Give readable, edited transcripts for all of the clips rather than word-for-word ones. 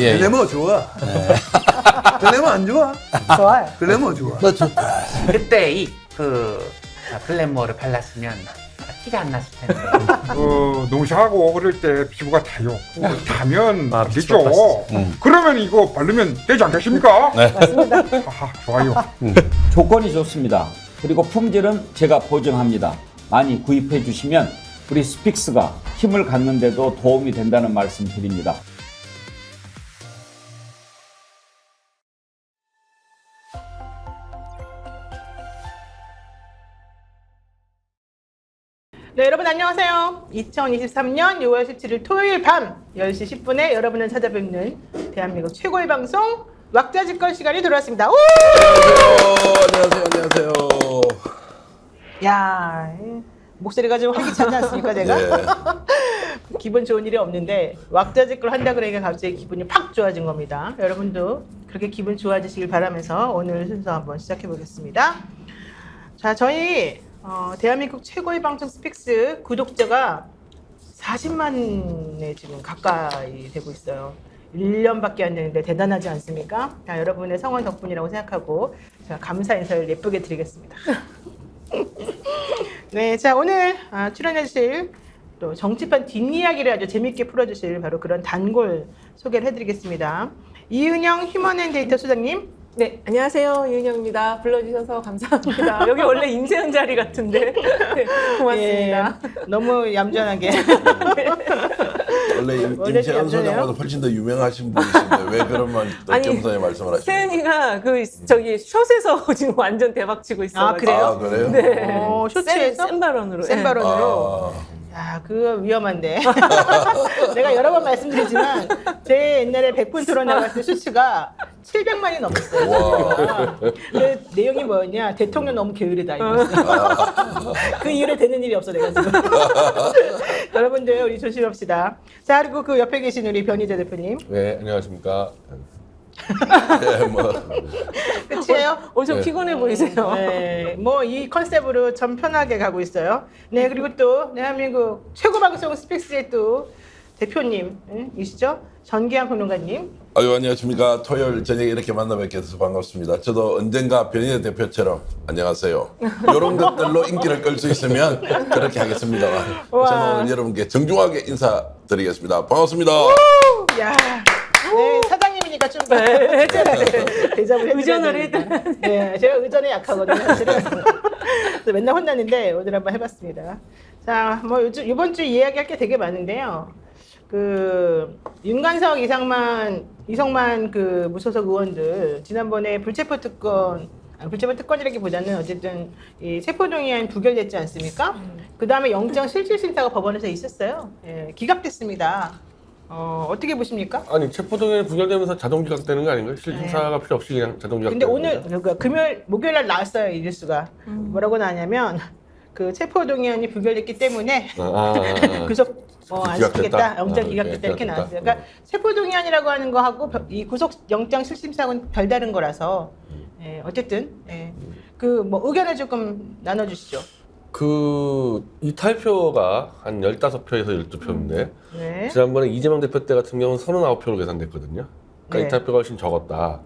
글래머 좋아. 글래머 안 좋아? 좋아요. 글래머 좋아. 그때 글래머를 발랐으면 티가 안 났을 텐데. 농사하고 어릴 때 피부가 타요. 타면 안 되죠. 피부가 그러면 이거 바르면 되지 않겠습니까? 네. 맞습니다. 하하, 좋아요. 조건이 좋습니다. 그리고 품질은 제가 보증합니다. 많이 구입해 주시면 우리 스픽스가 힘을 갖는데도 도움이 된다는 말씀 드립니다. 네, 여러분 안녕하세요. 2023년 6월 17일 토요일 밤 10시 10분에 여러분을 찾아뵙는 대한민국 최고의 방송 왁자지껄 시간이 돌아왔습니다. 오! 안녕하세요. 야, 목소리가 좀 활기차지 않습니까, 제가? 네. 기분 좋은 일이 없는데 왁자지껄 한다 그러니까 갑자기 기분이 팍 좋아진 겁니다. 여러분도 그렇게 기분 좋아지시길 바라면서 오늘 순서 한번 시작해 보겠습니다. 자, 저희 대한민국 최고의 방송 스픽스 구독자가 40만에 지금 가까이 되고 있어요. 1년밖에 안 되는데 대단하지 않습니까? 자, 여러분의 성원 덕분이라고 생각하고 제가 감사 인사를 예쁘게 드리겠습니다. 네, 자 오늘 출연해 주실 또 정치판 뒷이야기를 아주 재밌게 풀어주실 바로 그런 단골 소개를 해드리겠습니다. 이은영 휴먼앤데이터 소장님. 네, 안녕하세요. 이은영입니다. 불러주셔서 감사합니다. 여기 원래 임세은 자리 같은데. 네, 고맙습니다. 예, 너무 얌전하게. 원래 원래 임세현 얌전해요? 소장보다 훨씬 더 유명하신 분이신데 왜 그런 겸손히 말씀을 하시는 거예요? 세은이가 저기 숏에서 지금 완전 대박 치고 있어요. 아, 그래요? 아, 그래요? 네. 쇼츠에서? 센 발언으로. 센 네. 발언으로. 야, 그거 위험한데. 내가 여러 번 말씀드리지만 제 옛날에 100분 토론 나갔을 때 수치가 700만이 넘었어요. 와. 그 내용이 뭐였냐? 대통령 너무 게으르다 이거였어요. 그 이후로 되는 일이 없어 내가 지금. 여러분들 우리 조심합시다. 자, 그리고 그 옆에 계신 우리 변희재 대표님. 네, 안녕하십니까. 네, 뭐. 끝이에요? 좀 피곤해 보이세요. 네, 뭐 이 컨셉으로 좀 편하게 가고 있어요. 네, 그리고 또 대한민국 최고 방송 스픽스의 또 대표님이시죠? 전기한 평론가님. 아유, 안녕하십니까. 토요일 저녁에 이렇게 만나 뵙게 돼서 반갑습니다. 저도 언젠가 변희재 대표처럼 안녕하세요. 이런 것들로 인기를 끌 수 있으면 그렇게 하겠습니다만 저는 오늘 여러분께 정중하게 인사드리겠습니다. 반갑습니다. 야, 네, 사장님이니까 좀 대접을 의전을 해드려야 되니까. 네, 제가 의전에 약하거든요, 사실은. 그래서 맨날 혼나는데 오늘 한번 해봤습니다. 자, 뭐 이번 주 이야기할 게 되게 많은데요. 그 윤관석, 이성만 그 무소속 의원들 지난번에 불체포 특권이라기보다는 어쨌든 이 체포동의안 부결됐지 않습니까? 그 다음에 영장 실질심사가 법원에서 있었어요. 예, 기각됐습니다. 어떻게 보십니까? 아니, 체포동의안이 부결되면서 자동 기각되는 거 아닌가요? 실심사가 필요 없이 그냥 자동 기각. 근데 오늘 그러니까 목요일 날 나왔어요, 이 뉴스가. 뭐라고 나왔냐면 그 체포동의안이 부결됐기 때문에 구속 안 시키겠다, 영장 기각됐다 이렇게 나왔어요. 그러니까 체포동의안이라고 하는 거하고 이 구속 영장 실심사하고는 별다른 거라서 예, 어쨌든 그 뭐 의견을 조금 나눠주시죠. 그 이탈표가 한 15표에서 12표인데 네. 지난번에 이재명 대표 때 같은 경우는 39표로 계산됐거든요. 그러니까 네. 이탈표가 훨씬 적었다.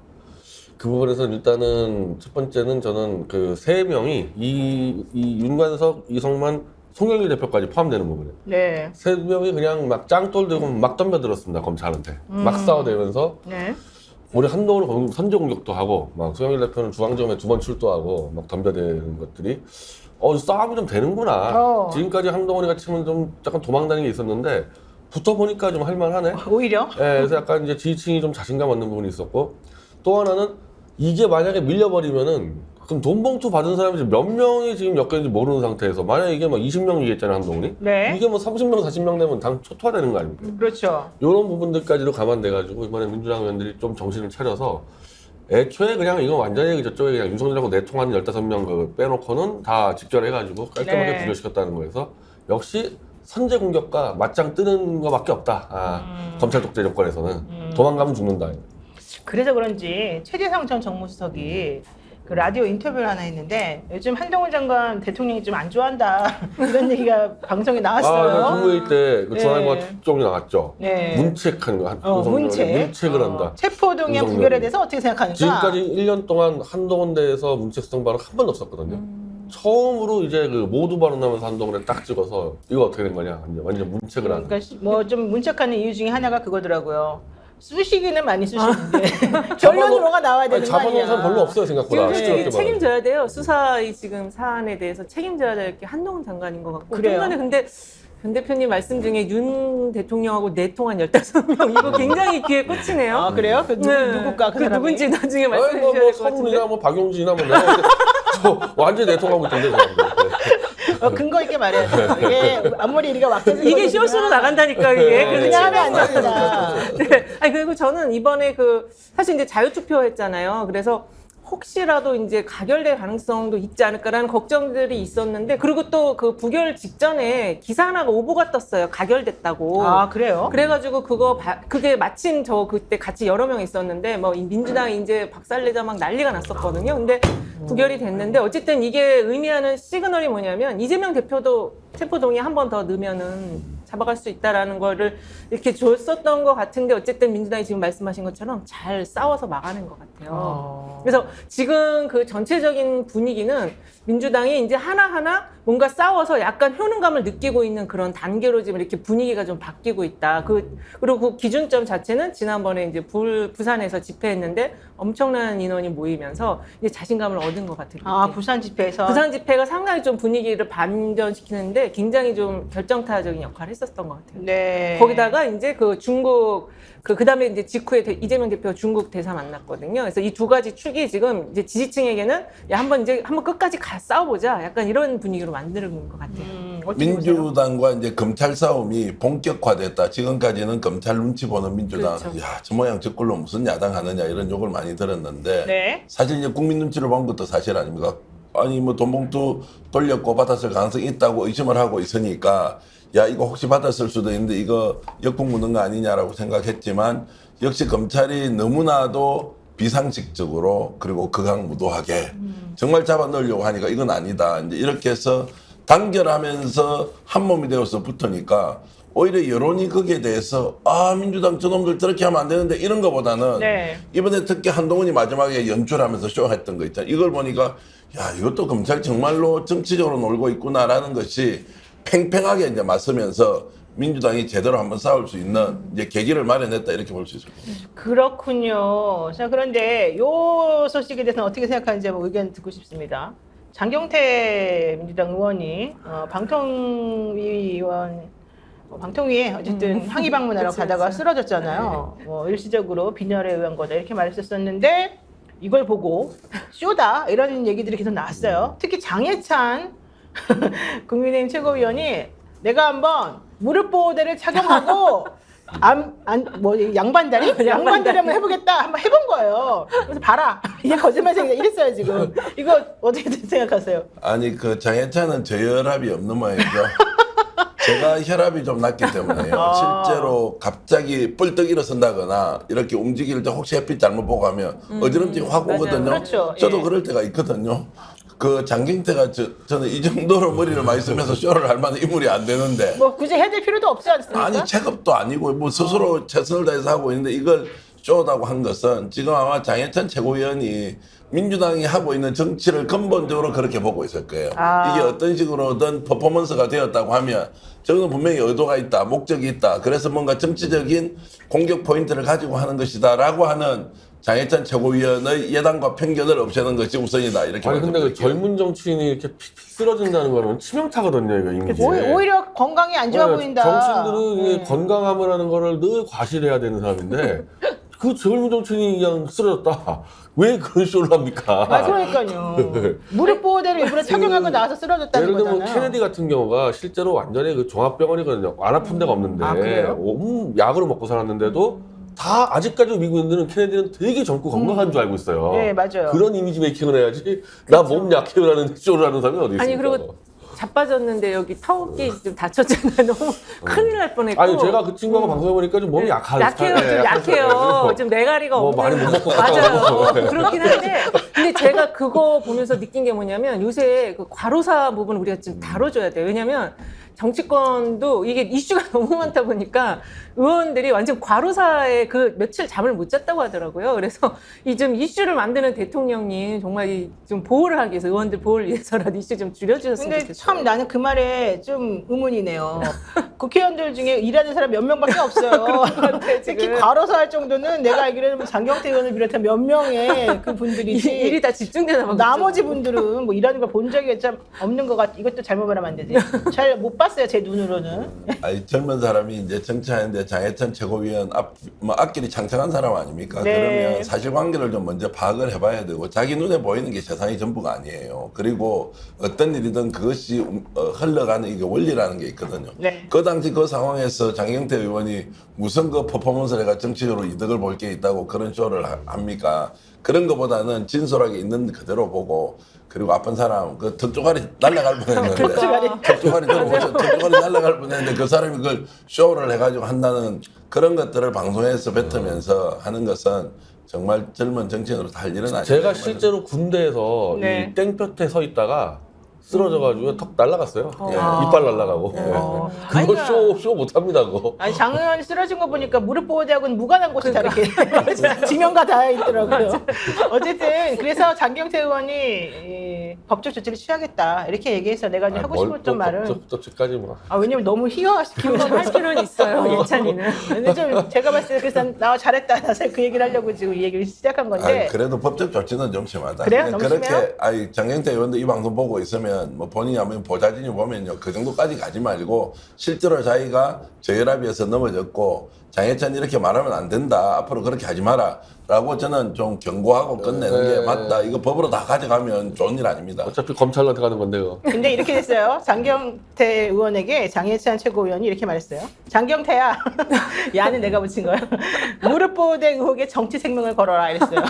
그 부분에서 일단은 첫 번째는 저는 그 세 명이 이 윤관석, 이성만, 송영길 대표까지 포함되는 부분이에요. 네. 세 명이 그냥 막 짱돌 들고 막 덤벼들었습니다. 검찰한테 막 싸워대면서 네. 우리 한동훈을 선제 공격도 하고 막 송영길 대표는 중앙지검에 2번 출두하고 막 덤벼대는 것들이 싸움이 좀 되는구나. 지금까지 한동훈이가 치면 좀 약간 도망다니는 게 있었는데 붙어 보니까 좀 할만하네. 오히려. 네, 그래서 약간 이제 지지층이 좀 자신감 얻는 부분이 있었고 또 하나는 이게 만약에 밀려버리면은 그럼 돈 봉투 받은 사람이 지금 몇 명이 지금 엮여있는지 모르는 상태에서 만약에 이게 막 20명 얘기했잖아요, 한동훈이. 네. 이게 뭐 30명, 40명 되면 당 초토화되는 거 아닙니까? 그렇죠. 이런 부분들까지도 감안돼가지고 이번에 민주당 의원들이 좀 정신을 차려서 애초에 그냥 이거 완전히 저쪽에 그냥 윤석열하고 내통하는 15명 그 빼놓고는 다 직결해가지고 깔끔하게 네. 부결시켰다는 거에서 역시 선제 공격과 맞짱 뜨는 거밖에 없다. 검찰 독재 정권에서는 도망가면 죽는다. 그래서 그런지 최재성 전 정무수석이 그 라디오 인터뷰를 하나 했는데 요즘 한동훈 장관 대통령이 좀 안 좋아한다 이런 얘기가 방송에 나왔어요. 국무회의 때 그 중앙일보가 네. 특종이 나왔죠. 네. 문책한 거, 문책. 문책을 한다. 체포동의안 윤석열이. 부결에 대해서 어떻게 생각하는가? 지금까지 1년 동안 한동훈 대에서 문책성 발언 한 번도 없었거든요. 처음으로 이제 그 모두 발언하면서 한동훈에 딱 찍어서 이거 어떻게 된 거냐, 완전 문책을 하는. 그러니까 뭐 좀 문책하는 이유 중에 하나가 그거더라고요. 쓰시기는 많이 쓰시는데 결론으로가 나와야 되는 거 잡아놓은 아니야. 사람 별로 없어요 생각보다. 지금 시끄럽게 되게 책임져야 돼요. 수사의 지금 사안에 대해서 책임져야 될 게 한동훈 장관인 것 같고. 그래요? 좀 전에 근데 변 대표님 말씀 중에 윤 대통령하고 내통한 15명 이거 굉장히 귀에 꽂히네요. 아 그래요? 그 누굴까 그 사람이? 누군지 나중에 아니 말씀해 뭐, 주셔야 될 것 서훈이나 같은데. 뭐 박용진이나 뭐 내가 저 완전 히 내통하고 있던데. 근거 있게 말해야 돼요. 이게 아무리 우리가 왁자지껄 이게 쇼스로 나간다니까 이게. 그래서 그냥 하면 안 치명상. 됩니다. 네. 아니 그리고 저는 이번에 그 사실 이제 자유투표했잖아요. 그래서 혹시라도 이제 가결될 가능성도 있지 않을까라는 걱정들이 있었는데 그리고 또 그 부결 직전에 기사 하나가 오보가 떴어요. 가결됐다고. 아 그래요? 그래가지고 그게 마침 저 그때 같이 여러 명 있었는데 뭐 민주당이 이제 박살내자 막 난리가 났었거든요. 근데 부결이 됐는데 어쨌든 이게 의미하는 시그널이 뭐냐면 이재명 대표도 체포동의 한 번 더 넣으면은 잡아갈 수 있다라는 거를 이렇게 줬었던 것 같은데 어쨌든 민주당이 지금 말씀하신 것처럼 잘 싸워서 막아낸 것 같아요. 그래서 지금 그 전체적인 분위기는 민주당이 이제 하나하나 뭔가 싸워서 약간 효능감을 느끼고 있는 그런 단계로 지금 이렇게 분위기가 좀 바뀌고 있다. 그리고 그 기준점 자체는 지난번에 이제 부산에서 집회했는데 엄청난 인원이 모이면서 이제 자신감을 얻은 것 같아요. 아 부산 집회에서 부산 집회가 상당히 좀 분위기를 반전시키는데 굉장히 좀 결정타적인 역할을 했었던 것 같아요. 네. 거기다가 이제 그 중국 그다음에 이제 직후에 이재명 대표가 중국 대사 만났거든요. 그래서 이 두 가지 축이 지금 이제 지지층에게는 야 한번 끝까지 싸워보자. 약간 이런 분위기로 만드는 것 같아요. 어떻게 보세요? 민주당과 이제 검찰 싸움이 본격화됐다. 지금까지는 검찰 눈치 보는 민주당. 그렇죠. 야, 저 모양 저 꼴로 무슨 야당 하느냐 이런 욕을 많이 들었는데 네. 사실 이제 국민 눈치를 본 것도 사실 아닙니까? 아니 뭐 돈봉투 돌렸고 받았을 가능성이 있다고 의심을 하고 있으니까 야 이거 혹시 받았을 수도 있는데 이거 역풍 묻는 거 아니냐라고 생각했지만 역시 검찰이 너무나도 비상식적으로 그리고 극악무도하게 정말 잡아 넣으려고 하니까 이건 아니다. 이제 이렇게 해서 단결하면서 한 몸이 되어서 붙으니까 오히려 여론이 거기에 대해서 아 민주당 저놈들 저렇게 하면 안 되는데 이런 거보다는 네. 이번에 특히 한동훈이 마지막에 연출하면서 쇼했던 거 있잖아요. 이걸 보니까 야 이것도 검찰 정말로 정치적으로 놀고 있구나라는 것이 팽팽하게 이제 맞서면서 민주당이 제대로 한번 싸울 수 있는 이제 계기를 마련했다 이렇게 볼 수 있을 것 같아요. 그렇군요. 자 그런데 요 소식에 대해서는 어떻게 생각하는지 한번 의견 듣고 싶습니다. 장경태 민주당 의원이 방통위에 어쨌든 항의 방문하러 그치, 가다가 그치. 쓰러졌잖아요. 뭐 일시적으로 빈혈에 의한 거다 이렇게 말했었는데 이걸 보고 쇼다 이런 얘기들이 계속 나왔어요. 특히 장해찬 국민의힘 최고위원이 내가 한번 무릎 보호대를 착용하고 양반다리 한번 해보겠다 한번 해본 거예요. 그래서 봐라 이게 거짓말쟁이다 이랬어요 지금. 이거 어떻게 생각하세요? 아니 그 장해찬은 저혈압이 없는 모양이죠. 제가 혈압이 좀 낮기 때문에요. 실제로 갑자기 뻘떡 일어선다거나 이렇게 움직일 때 혹시 햇빛 잘못 보고 하면 어지럼증이 확 맞아요. 오거든요. 그렇죠. 저도 예. 그럴 때가 있거든요. 그 장경태가 저는 이 정도로 머리를 많이 쓰면서 쇼를 할 만한 인물이 안 되는데 뭐 굳이 해줄 필요도 없지 않습니까? 아니 체급도 아니고 뭐 스스로 최선을 다해서 하고 있는데 이걸 쇼다고 한 것은 지금 아마 장해찬 최고위원이 민주당이 하고 있는 정치를 근본적으로 그렇게 보고 있을 거예요. 아. 이게 어떤 식으로든 퍼포먼스가 되었다고 하면 저는 분명히 의도가 있다, 목적이 있다. 그래서 뭔가 정치적인 공격 포인트를 가지고 하는 것이다라고 하는 장해찬 최고위원의 예단과 편견을 없애는 것이 우선이다. 이렇게 아니 근데 그 말씀드릴게요. 젊은 정치인이 이렇게 픽픽 쓰러진다는 거는 치명타거든요, 이거 이미지. 오히려 건강이 안 좋아 보인다. 정치인들은 이게 건강함을 하는 거를 늘 과시해야 되는 사람인데 그 젊은 정치인이 그냥 쓰러졌다. 왜 그런 쇼를 합니까? 아, 그러니까요. 무릎 보호대를 일부러 착용하고 나와서 쓰러졌다는 예를 들면 거잖아요. 케네디 같은 경우가 실제로 완전히 그 종합병원이거든요. 안 아픈 데가 없는데 아, 그래요? 약으로 먹고 살았는데도 다 아직까지 미국인들은 케네디는 되게 젊고 건강한 줄 알고 있어요. 네, 맞아요. 그런 이미지 메이킹을 해야지 나 몸 약해요라는 쇼를 하는 사람이 어디 있습니까? 아니 그리고 자빠졌는데 여기 타워기 좀 다쳤잖아요. 너무 큰일 날 뻔했고. 아니 제가 그 친구하고 방송해 보니까 좀 몸이 약해요. 약해요, 좀 약해요. 좀 내가리가 뭐 없는. 많이 못 먹고 맞아요. 그렇긴 한데, 근데 제가 그거 보면서 느낀 게 뭐냐면 요새 그 과로사 부분 우리가 좀 다뤄줘야 돼요. 왜냐면 정치권도 이게 이슈가 너무 많다 보니까 의원들이 완전 과로사에 그 며칠 잠을 못 잤다고 하더라고요. 그래서 이 좀 이슈를 만드는 대통령님 정말 이 좀 보호를 하기 위해서 의원들 보호를 위해서라도 이슈 좀 줄여주셨으면 근데 좋겠어요. 참 나는 그 말에 좀 의문이네요. 국회의원들 중에 일하는 사람 몇 명밖에 없어요. 특히 과로사 할 정도는 내가 알기로는 장경태 의원을 비롯한 몇 명의 그 분들이지. 일이 다 집중되나 봐. 나머지 분들은 뭐 일하는 걸 본 적이 참 없는 것 같아. 이것도 잘못 말하면 안 되지. 잘 못 봤어요, 제 눈으로는. 아니, 젊은 사람이 이제 정치하는데 장해찬 최고위원 앞길이 창창한 사람 아닙니까? 네. 그러면 사실관계를 좀 먼저 파악을 해봐야 되고 자기 눈에 보이는 게 세상이 전부가 아니에요. 그리고 어떤 일이든 그것이 흘러가는 이게 원리라는 게 있거든요. 네. 그 당시 그 상황에서 장경태 의원이 무슨 그 퍼포먼스를 해가 정치적으로 이득을 볼 게 있다고 그런 쇼를 합니까? 그런 것보다는 진솔하게 있는 그대로 보고 그리고 아픈 사람 그 턱조가리 날아갈 뻔했는데 턱조가리 날아갈 뻔했는데 그 사람이 그걸 쇼를 해가지고 한다는 그런 것들을 방송에서 뱉으면서 하는 것은 정말 젊은 정치인으로 다 할 일은 아니에요. 제가 실제로 군대에서 네. 이 땡볕에 서 있다가 쓰러져가지고 턱 날아갔어요. 예, 이빨 날아가고. 예. 그거 아니야. 쇼 못합니다 그거. 아니 장 의원이 쓰러진 거 보니까 무릎 보호대하고는 무관한 곳이 다 이렇게 지명가 다 있더라고요. 어쨌든 그래서 장경태 의원이 이 법적 조치를 취하겠다 이렇게 얘기해서 내가 이제 하고 싶었던 말은 법적까지 뭐. 왜냐면 너무 희화화시키면서 할 필요는 있어요, 예찬이는. 근데 좀 제가 봤을 때 그래서 나 잘했다 나서 그 얘기를 하려고 지금 이 얘기를 시작한 건데 아니, 그래도 법적 조치는 좀 심하다. 그래요? 너무 그렇게 심해요? 아니 장경태 의원도 이 방송 보고 있으면 뭐 본인이 한번 보자진이 보면요 그 정도까지 가지 말고 실제로 자기가 저혈압에서 넘어졌고 장해찬 이렇게 말하면 안 된다 앞으로 그렇게 하지 마라라고 저는 좀 경고하고 끝내는 게 맞다. 이거 법으로 다 가져가면 좋은 일 아닙니다. 어차피 검찰한테 가는 건데요. 근데 이렇게 됐어요. 장경태 의원에게 장해찬 최고위원이 이렇게 말했어요. 장경태야, 야는 내가 붙인 거야. 무릎 보호대 의혹에 정치 생명을 걸어라 이랬어요.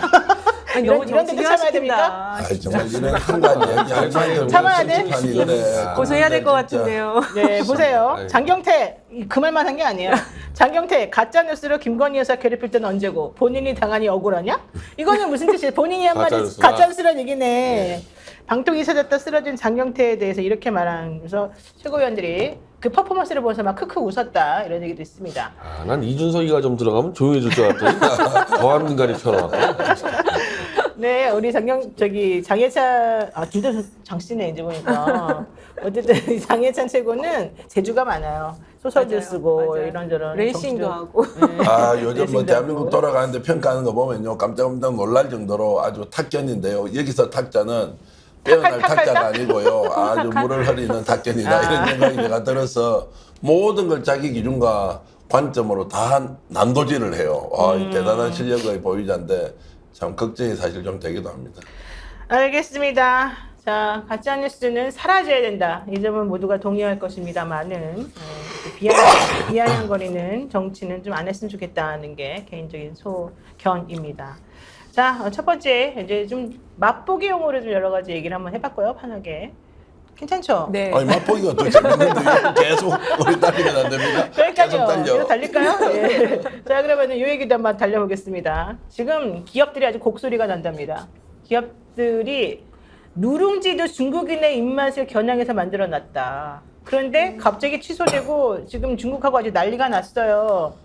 아니, 이런 너무 데도 참아야 정치화시킨다. 됩니까? 아이, 정말 이런 한가한 이야기 할 만큼 참아야 돼? 정치판이 그래. 고소해야 될 것 진짜. 같은데요. 네, 보세요. 아이고. 장경태 그 말만 한 게 아니에요. 장경태 가짜 뉴스로 김건희 여사 괴롭힐 때는 언제고 본인이 당하니 억울하냐? 이거는 무슨 뜻이에요? 본인이 한 말이 가짜뉴스다. 가짜 뉴스란 얘기네. 방통위 세졌다 쓰러진 장경태에 대해서 이렇게 말하면서 최고위원들이 그 퍼포먼스를 보면서 막 크크 웃었다 이런 얘기도 있습니다. 아, 난 이준석이가 좀 들어가면 조용해질 줄 알았더니 더한 인간이 튀어나왔고. 네, 우리 장해찬 진짜 장씨네 이제 보니까 어쨌든 이 장해찬 최고는 재주가 많아요. 소설도 맞아요, 쓰고 맞아요. 이런저런 레이싱도 정치도- 하고. 네. 아 요즘 뭐 레이싱도 대한민국 하고. 돌아가는데 평가하는 거 보면요 깜짝깜짝 놀랄 정도로 아주 탁견인데요. 여기서 탁자는 빼어날 탁자가 아니고요. 아주 물을 흐리는 탁견이다 이런 생각이 내가 들어서 모든 걸 자기 기준과 관점으로 다 난도질을 해요. 이 대단한 실력의 보유자인데 참 걱정이 사실 좀 되기도 합니다. 알겠습니다. 자, 가짜 뉴스는 사라져야 된다. 이 점은 모두가 동의할 것입니다만은 비아냥거리는 정치는 좀 안 했으면 좋겠다는 게 개인적인 소견입니다. 자, 첫 번째 이제 좀 맛보기용으로 좀 여러 가지 얘기를 한번 해봤고요, 편하게. 괜찮죠? 네. 아니 맛보기가 더 재밌는데 이거 계속 우리 달리면 안 됩니까? 계속 그러니까요. 달려. 이거 달릴까요? 예. 자, 그러면 이 얘기도 한번 달려보겠습니다. 지금 기업들이 아주 곡소리가 난답니다. 기업들이 누룽지도 중국인의 입맛을 겨냥해서 만들어놨다. 그런데 갑자기 취소되고 지금 중국하고 아주 난리가 났어요.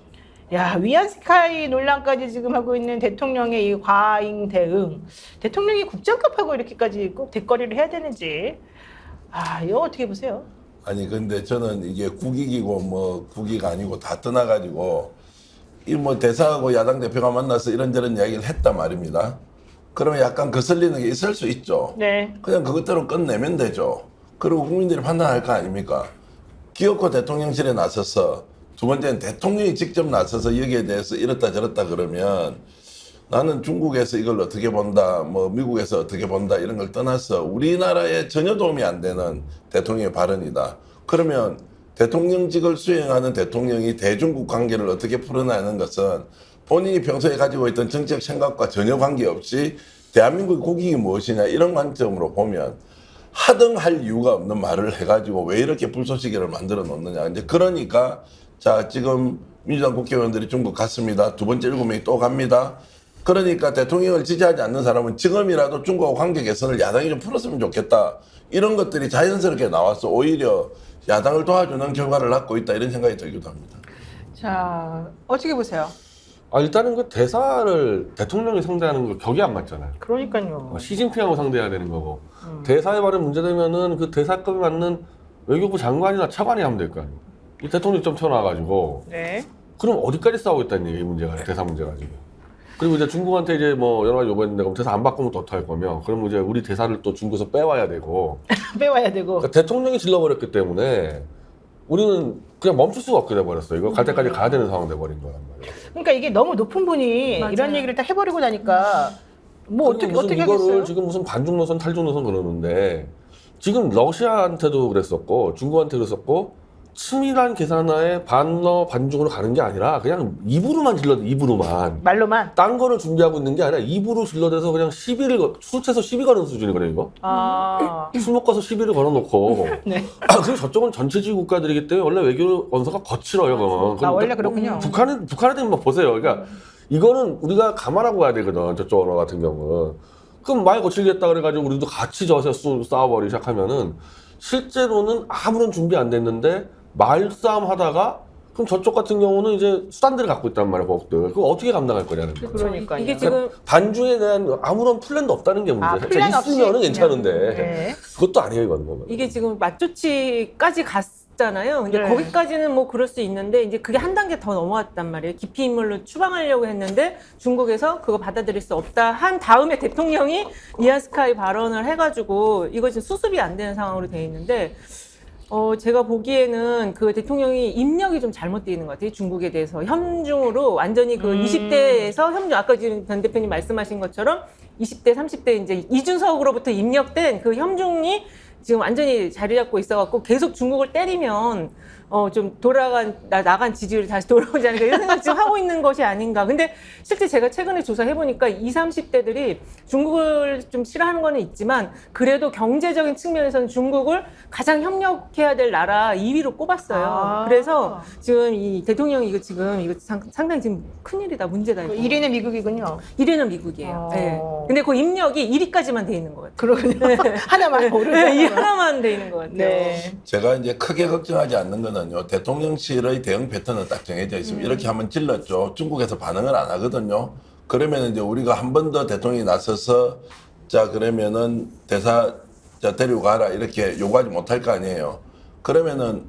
야, 위안스카이 논란까지 지금 하고 있는 대통령의 이 과잉 대응. 대통령이 국정급하고 이렇게까지 꼭 대거리를 해야 되는지. 이거 어떻게 보세요? 아니 근데 저는 이게 국익이고 뭐 국익 아니고 다 떠나가지고 이 뭐 대사하고 야당 대표가 만나서 이런저런 이야기를 했단 말입니다. 그러면 약간 거슬리는 게 있을 수 있죠. 네. 그냥 그것대로 끝내면 되죠. 그리고 국민들이 판단할 거 아닙니까? 기어코 대통령실에 나서서 두 번째는 대통령이 직접 나서서 여기에 대해서 이렇다 저렇다 그러면 나는 중국에서 이걸 어떻게 본다, 뭐 미국에서 어떻게 본다 이런 걸 떠나서 우리나라에 전혀 도움이 안 되는 대통령의 발언이다. 그러면 대통령직을 수행하는 대통령이 대중국 관계를 어떻게 풀어나가는 것은 본인이 평소에 가지고 있던 정책 생각과 전혀 관계없이 대한민국의 국익이 무엇이냐 이런 관점으로 보면 하등할 이유가 없는 말을 해가지고 왜 이렇게 불쏘시개를 만들어 놓느냐. 이제 그러니까 자 지금 민주당 국회의원들이 중국 갔습니다. 두 번째 7명이 또 갑니다. 그러니까 대통령을 지지하지 않는 사람은 지금이라도 중국과 관계 개선을 야당이 좀 풀었으면 좋겠다. 이런 것들이 자연스럽게 나와서 오히려 야당을 도와주는 결과를 낳고 있다 이런 생각이 들기도 합니다. 자, 어떻게 보세요? 일단은 그 대사를 대통령이 상대하는 거 격이 안 맞잖아요. 그러니까요. 시진핑하고 상대해야 되는 거고 대사의 말에 문제되면은 그 대사급이 맞는 외교부 장관이나 차관이 하면 될 거 아니에요. 이 대통령이 좀 튀어나와가지고 네. 그럼 어디까지 싸우겠다는 얘기 이 문제가 대사 문제가 지금. 그리고 이제 중국한테 이제 뭐 여러 가지 요구했는데 그럼 대사 안 바꾸면 또 어떡할 거며 그럼 이제 우리 대사를 또 중국에서 빼와야 되고 빼와야 되고. 그러니까 대통령이 질러버렸기 때문에 우리는 그냥 멈출 수가 없게 돼버렸어. 이거 갈 때까지 가야 되는 상황 돼버린 거란 말이야. 그러니까 이게 너무 높은 분이 맞아요. 이런 얘기를 딱 해버리고 나니까 뭐 그리고 어떻게 무슨 이거를 하겠어요? 지금 무슨 반중 노선 탈중 노선 그러는데 지금 러시아한테도 그랬었고 중국한테 그랬었고 치밀한 계산하에 반러 반중으로 가는 게 아니라 그냥 입으로만 질러대 입으로만 말로만. 딴 거를 준비하고 있는 게 아니라 입으로 질러대서 그냥 시비를 술 취해서 시비 거는 수준이거든요 이거. 아. 술 먹고 가서 시비를 걸어놓고 네. 그리고 저쪽은 전체주의 국가들이기 때문에 원래 외교 원서가 거칠어요 그건. 아, 원래 그렇군요. 북한에 대한 뭐 보세요. 그러니까 이거는 우리가 감안하고 가야 되거든. 저쪽 언어 같은 경우는. 그럼 많이 거칠겠다 그래가지고 우리도 같이 저서 싸워버리기 시작하면은 실제로는 아무런 준비 안 됐는데 말싸움 하다가 그럼 저쪽 같은 경우는 이제 수단들을 갖고 있단 말이야, 보국들. 그거 어떻게 감당할 거냐는 거야. 그러니까요. 이게 지금 반중에 대한 아무런 플랜도 없다는 게 문제야. 플랜 없이 있으면은 그냥. 괜찮은데 네. 그것도 아니에요, 이건 보면. 이게 지금 맛조치까지 갔잖아요. 근데 네. 거기까지는 뭐 그럴 수 있는데 이제 그게 한 단계 더 넘어왔단 말이에요. 기피 인물로 추방하려고 했는데 중국에서 그거 받아들일 수 없다 한 다음에 대통령이 이안스카이 발언을 해가지고 이거 지금 수습이 안 되는 상황으로 돼 있는데 제가 보기에는 그 대통령이 입력이 좀 잘못되어 있는 것 같아요. 중국에 대해서 현중으로 완전히 그 20대에서 현중 아까 지금 전 대표님 말씀하신 것처럼 20대, 30대 이제 이준석으로부터 입력된 그 현중이 지금 완전히 자리 잡고 있어갖고 계속 중국을 때리면 좀 나간 지지율이 다시 돌아오지 않을까 이런 생각 지금 하고 있는 것이 아닌가. 근데 실제 제가 최근에 조사해보니까 20, 30대들이 중국을 좀 싫어하는 거는 있지만 그래도 경제적인 측면에서는 중국을 가장 협력해야 될 나라 2위로 꼽았어요. 아. 그래서 지금 이 대통령이 이거 상당히 지금 큰일이다, 문제다. 이거. 1위는 미국이군요. 1위는 미국이에요. 네. 근데 그 입력이 1위까지만 돼 있는 것 같아요. 그러군요. 하나만 오르죠. 네, 이 하나만 돼 있는 것 같아요. 네. 제가 이제 크게 걱정하지 않는 거는요. 대통령실의 대응 패턴은 딱 정해져 있습니다. 이렇게 한번 찔렀죠. 중국에서 반응을 안 하거든요. 그러면 이제 우리가 한 번 더 대통령이 나서서 자 그러면은 대사 자 데려가라 이렇게 요구하지 못할 거 아니에요. 그러면은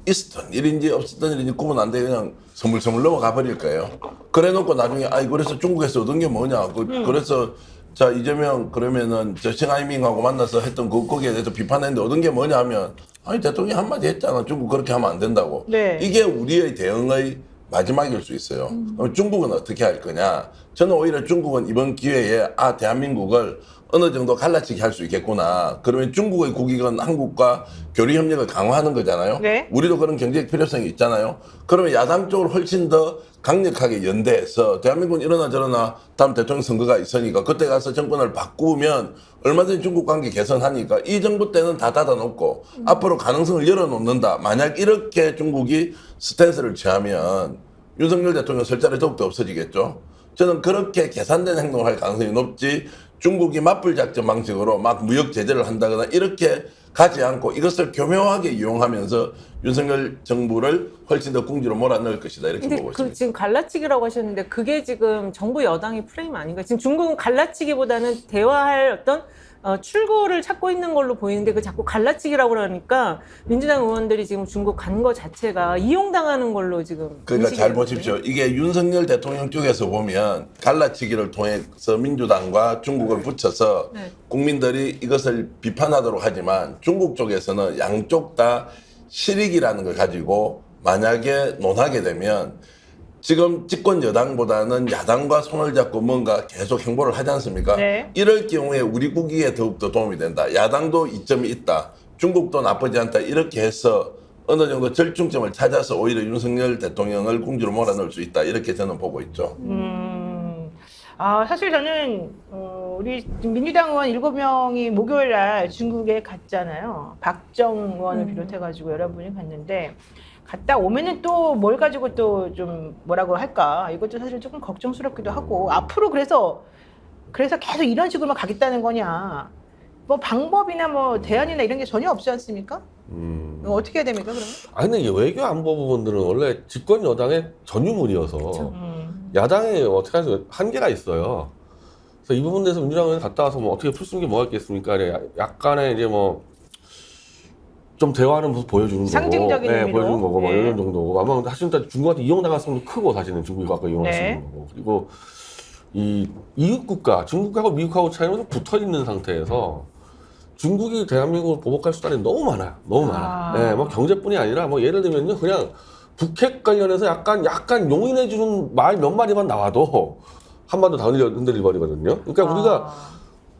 있었던 일인지 없었던 일인지 구분 안 돼 그냥 서물서물 넘어가 버릴 거예요. 그래놓고 나중에 그래서 중국에서 얻은 게 뭐냐. 그래서 자 이재명 그러면은 저 싱하이밍하고 만나서 했던 거기에 대해서 비판했는데 얻은 게 뭐냐 하면 아니 대통령이 한마디 했잖아. 중국 그렇게 하면 안 된다고. 네. 이게 우리의 대응의 마지막일 수 있어요. 그럼 중국은 어떻게 할 거냐. 저는 오히려 중국은 이번 기회에 대한민국을 어느 정도 갈라치기 할 수 있겠구나. 그러면 중국의 국익은 한국과 교류 협력을 강화하는 거잖아요. 네. 우리도 그런 경제적 필요성이 있잖아요. 그러면 야당 쪽을 훨씬 더 강력하게 연대해서 대한민국은 이러나 저러나 다음 대통령 선거가 있으니까 그때 가서 정권을 바꾸면 얼마든지 중국 관계 개선하니까 이 정부 때는 다 닫아놓고 앞으로 가능성을 열어놓는다. 만약 이렇게 중국이 스탠스를 취하면 윤석열 대통령 설 자리 더욱더 없어지겠죠. 저는 그렇게 계산된 행동을 할 가능성이 높지 중국이 맞불 작전 방식으로 막 무역 제재를 한다거나 이렇게 가지 않고 이것을 교묘하게 이용하면서 윤석열 정부를 훨씬 더 궁지로 몰아넣을 것이다 이렇게 근데 보고 그 있습니다. 지금 갈라치기라고 하셨는데 그게 지금 정부 여당의 프레임 아닌가? 지금 중국은 갈라치기보다는 대화할 어떤 출구를 찾고 있는 걸로 보이는데 그 자꾸 갈라치기라고 그러니까 민주당 의원들이 지금 중국 간 거 자체가 이용당하는 걸로 지금 그러니까 잘 인식이 보십시오. 이게 윤석열 대통령 쪽에서 보면 갈라치기를 통해서 민주당과 중국을 붙여서 네. 국민들이 이것을 비판하도록 하지만 중국 쪽에서는 양쪽 다 실익이라는 걸 가지고 만약에 논하게 되면 지금 집권 여당보다는 야당과 손을 잡고 뭔가 계속 행보를 하지 않습니까? 네. 이럴 경우에 우리 국익에 더욱더 도움이 된다. 야당도 이점이 있다. 중국도 나쁘지 않다. 이렇게 해서 어느 정도 절충점을 찾아서 오히려 윤석열 대통령을 궁지로 몰아넣을 수 있다. 이렇게 저는 보고 있죠. 사실 저는 우리 민주당 의원 7명이 목요일 날 중국에 갔잖아요. 박정 의원을 비롯해가지고 여러분이 갔는데 갔다 오면은 또 뭘 가지고 또 좀 뭐라고 할까 이것도 사실 조금 걱정스럽기도 하고 앞으로 그래서 계속 이런 식으로만 가겠다는 거냐 뭐 방법이나 뭐 대안이나 이런 게 전혀 없지 않습니까? 어떻게 해야 됩니까 그러면? 근데 이게 외교 안보 부분들은 원래 집권 여당의 전유물이어서 야당이 어떻게 해서 한계가 있어요. 그래서 이 부분에 대해서 민주당은 갔다 와서 뭐 어떻게 풀 수 있는 게 뭐가 있겠습니까? 약간의 이제 뭐 좀 대화하는 모습 보여주는 거고, 상징적인 의미로. 보여주는 거고, 뭐 네. 이런 정도고. 아마 사실 중국한테 이용당할 수는 크고 사실은 중국이 갖고 이용할 수 네. 있는 거고. 그리고 이 이웃 국가, 중국하고 미국하고 차이는 붙어 있는 상태에서 중국이 대한민국을 보복할 수단이 너무 많아요. 너무 많아. 네, 뭐 경제뿐이 아니라 뭐 예를 들면요, 그냥 북핵 관련해서 약간 용인해주는 말 몇 마디만 나와도 한반도 다 흔들릴 버리거든요. 그러니까 우리가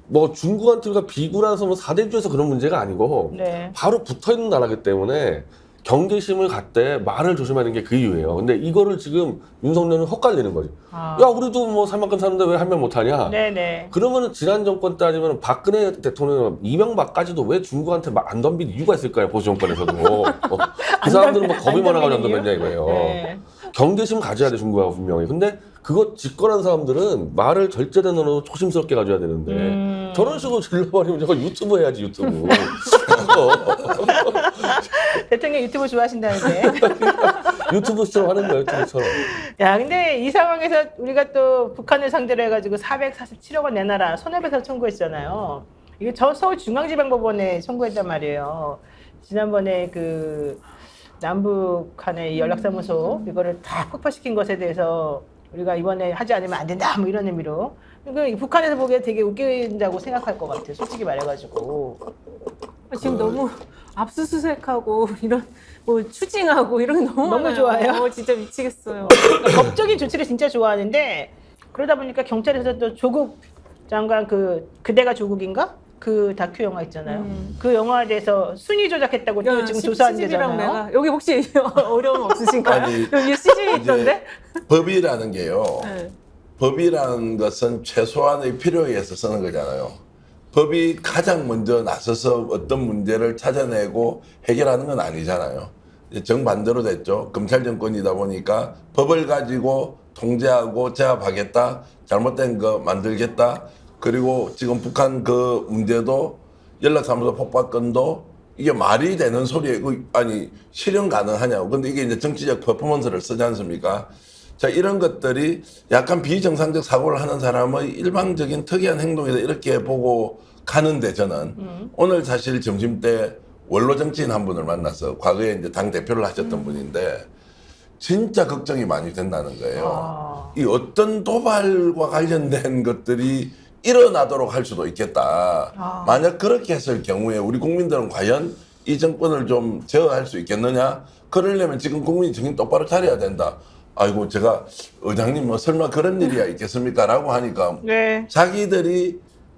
뭐 중국한테 우리가 비굴해서 뭐 사대주에서 그런 문제가 아니고 네. 바로 붙어 있는 나라기 때문에 경계심을 갖되 말을 조심하는 게 그 이유예요. 근데 이거를 지금 윤석열은 헛갈리는 거지. 야, 우리도 뭐 살 만큼 사는데 왜 한 명 못하냐? 네네. 그러면은 지난 정권 따지면 박근혜 대통령, 이명박까지도 왜 중국한테 막 안 덤빈 이유가 있을까요? 보수 정권에서도. 그 사람들은 뭐 겁이 많아가지고 안 덤볐냐 이거예요. 네. 경계심 가져야 돼, 중국하고 분명히. 근데 그거 집권한 사람들은 말을 절제된 언어로 조심스럽게 가져야 되는데 저런 식으로 질러버리면 저거 유튜브 해야지, 유튜브. 대통령 유튜브 좋아하신다는데. 유튜브처럼 하는 거예요, 유튜브처럼. 야, 근데 이 상황에서 우리가 또 북한을 상대로 해가지고 447억 원 내놔라 손해배상 청구했잖아요. 이게 저 서울중앙지방법원에 청구했단 말이에요. 지난번에 그 남북 간의 연락사무소 이거를 다 폭파시킨 것에 대해서 우리가 이번에 하지 않으면 안 된다 뭐 이런 의미로. 그러니까 북한에서 보기에 되게 웃긴다고 생각할 것 같아요. 솔직히 말해가지고. 지금 너무 압수수색하고 이런 뭐 추징하고 이런 게 너무 너무 많아요. 좋아요. 진짜 미치겠어요. 그러니까 법적인 조치를 진짜 좋아하는데 그러다 보니까 경찰에서 또 조국 장관 그대가 조국인가? 그 다큐 영화 있잖아요. 그 영화에 대해서 순위 조작했다고 또 지금 조사하는 데잖아요. 여기 혹시 어려움 없으신가요? 아니, 여기 CG 있던데? 법이라는 게요. 네. 법이라는 것은 최소한의 필요에 의해서 쓰는 거잖아요. 법이 가장 먼저 나서서 어떤 문제를 찾아내고 해결하는 건 아니잖아요. 이제 정반대로 됐죠. 검찰 정권이다 보니까 법을 가지고 통제하고 제압하겠다, 잘못된 거 만들겠다. 그리고 지금 북한 그 문제도 연락사무소 폭파건도 이게 말이 되는 소리에 아니 실현 가능하냐고. 근데 이게 이제 정치적 퍼포먼스를 쓰지 않습니까? 자, 이런 것들이 약간 비정상적 사고를 하는 사람의 일방적인 특이한 행동이다 이렇게 보고 가는데 저는 오늘 사실 점심 때 원로 정치인 한 분을 만나서 과거에 이제 당 대표를 하셨던 분인데 진짜 걱정이 많이 된다는 거예요. 이 어떤 도발과 관련된 것들이 일어나도록 할 수도 있겠다. 만약 그렇게 했을 경우에 우리 국민들은 과연 이 정권을 좀 제어할 수 있겠느냐? 그러려면 지금 국민이 정신 똑바로 차려야 된다. 아이고 제가 의장님 뭐 설마 그런 일이야 있겠습니까? 라고 하니까 네.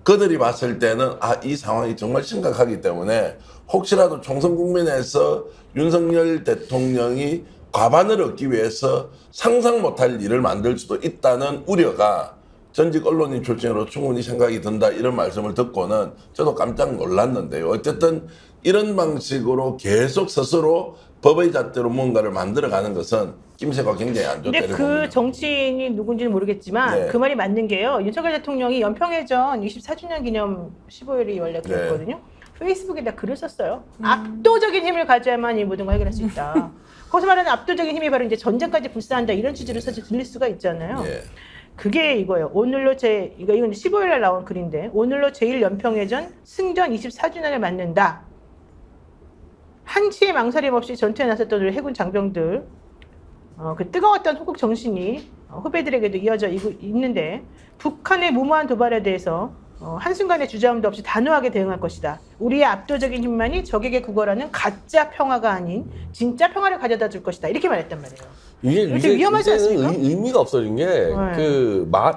그들이 봤을 때는 이 상황이 정말 심각하기 때문에 혹시라도 총선 국면에서 윤석열 대통령이 과반을 얻기 위해서 상상 못할 일을 만들 수도 있다는 우려가 전직 언론인 출신으로 충분히 생각이 든다 이런 말씀을 듣고는 저도 깜짝 놀랐는데요. 어쨌든 이런 방식으로 계속 스스로 법의 잣대로 뭔가를 만들어가는 것은 낌새가 굉장히 안 좋다. 근데 그 정치인이 누군지는 모르겠지만 네. 그 말이 맞는 게요. 윤석열 대통령이 연평해전 24주년 기념 15일이 원래 그랬거든요. 페이스북에다 글을 썼어요. 압도적인 힘을 가져야만 이 모든 걸 해결할 수 있다. 거기서 말하는 압도적인 힘이 바로 이제 전쟁까지 불사한다 이런 취지로 사실 들릴 수가 있잖아요. 예. 그게 이거예요. 오늘로 이건 15일 날 나온 글인데 오늘로 제1연평해전 승전 24주년을 맞는다. 한치의 망설임 없이 전투에 나섰던 우리 해군 장병들 그 뜨거웠던 호국 정신이 후배들에게도 이어져 있는데 북한의 무모한 도발에 대해서 한순간의 주저함도 없이 단호하게 대응할 것이다. 우리의 압도적인 힘만이 적에게 구걸하는 가짜 평화가 아닌 진짜 평화를 가져다 줄 것이다. 이렇게 말했단 말이에요. 이게 위험하지 않습니까? 의미가 없어진 게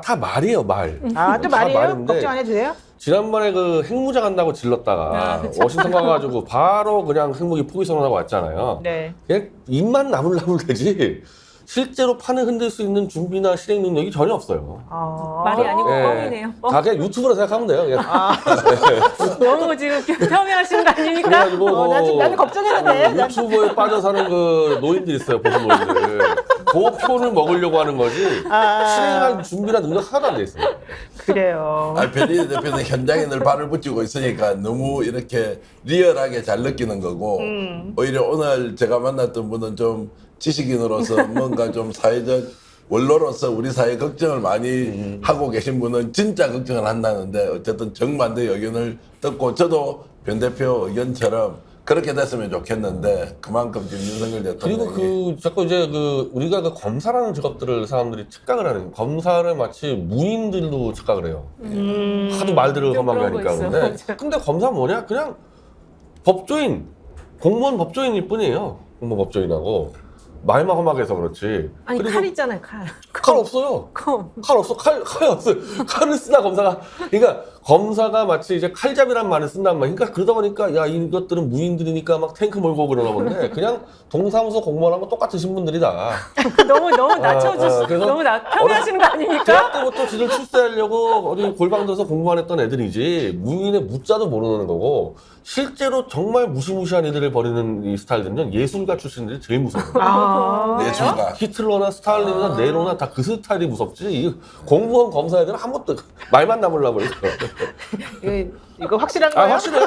다 말이에요, 말. 또 다 말이에요? 말인데 걱정 안 해도 돼요? 지난번에 그 핵무장 한다고 질렀다가 워싱턴 가가지고 바로 그냥 핵무기 포기 선언하고 왔잖아요. 네. 그냥 입만 나물나물 되지 실제로 판을 흔들 수 있는 준비나 실행 능력이 전혀 없어요. 말이 아니고 예. 뻥이네요. 뻥. 다 그냥 유튜브로 생각하면 돼요. 그냥. 너무 지금 폄훼하시는 거 아닙니까? 그래가지고 나는 걱정했는데. 유튜브에 빠져 사는 그 노인들 있어요. 보수 노인들. 그 표를 먹으려고 하는 거지. 실행할 준비나 능력 하나도 안 돼 있어요. 그래요. 변희재 대표는 현장에 늘 발을 붙이고 있으니까 너무 이렇게 리얼하게 잘 느끼는 거고 오히려 오늘 제가 만났던 분은 좀 지식인으로서 뭔가 좀 사회적 원로로서 우리 사회 걱정을 많이 하고 계신 분은 진짜 걱정을 한다는데 어쨌든 정반대 의견을 듣고 저도 변 대표 의견처럼 그렇게 됐으면 좋겠는데 그만큼 지금 윤석열 대통령이 그리고 자꾸 이제 우리가 검사라는 직업들을 사람들이 착각을 하는 거예요. 검사를 마치 무인들로 착각을 해요. 하도 말들을 험하게 그런 거 하니까. 있어요. 근데, 맞아. 근데 검사 뭐냐? 그냥 법조인, 공무원 법조인일 뿐이에요. 공무원 법조인하고. 말만 험하게 해서 그렇지. 아니 그리고 칼 있잖아요, 칼. 칼 없어요. 컴. 칼 없어. 칼 없어요. 칼을 쓰나 검사가. 그러니까 검사가 마치 이제 칼잡이란 말을 쓴단 말이야. 그러니까 그러다 보니까 야 이것들은 무인들이니까 막 탱크 몰고 그러나 본데 그냥 동사무소 공무원하고 똑같은 신분들이다. 너무 낮춰주시, 그래서 너무 폄훼하시는 거 아닙니까? 대학 때부터 지들 출세하려고 어디 골방 들어서 공부만 했던 애들이지 무인의 무자도 모르는 거고 실제로 정말 무시무시한 애들을 벌이는 이 스타일들은 예술가 출신들이 제일 무서워요. 예술가 히틀러나 스탈린이나 네로나 다 그 스타일이 무섭지. 이 공무원 검사 애들은 아무것도 말만 남으려고 그래요. 이거 확실한 거예요? 확실해.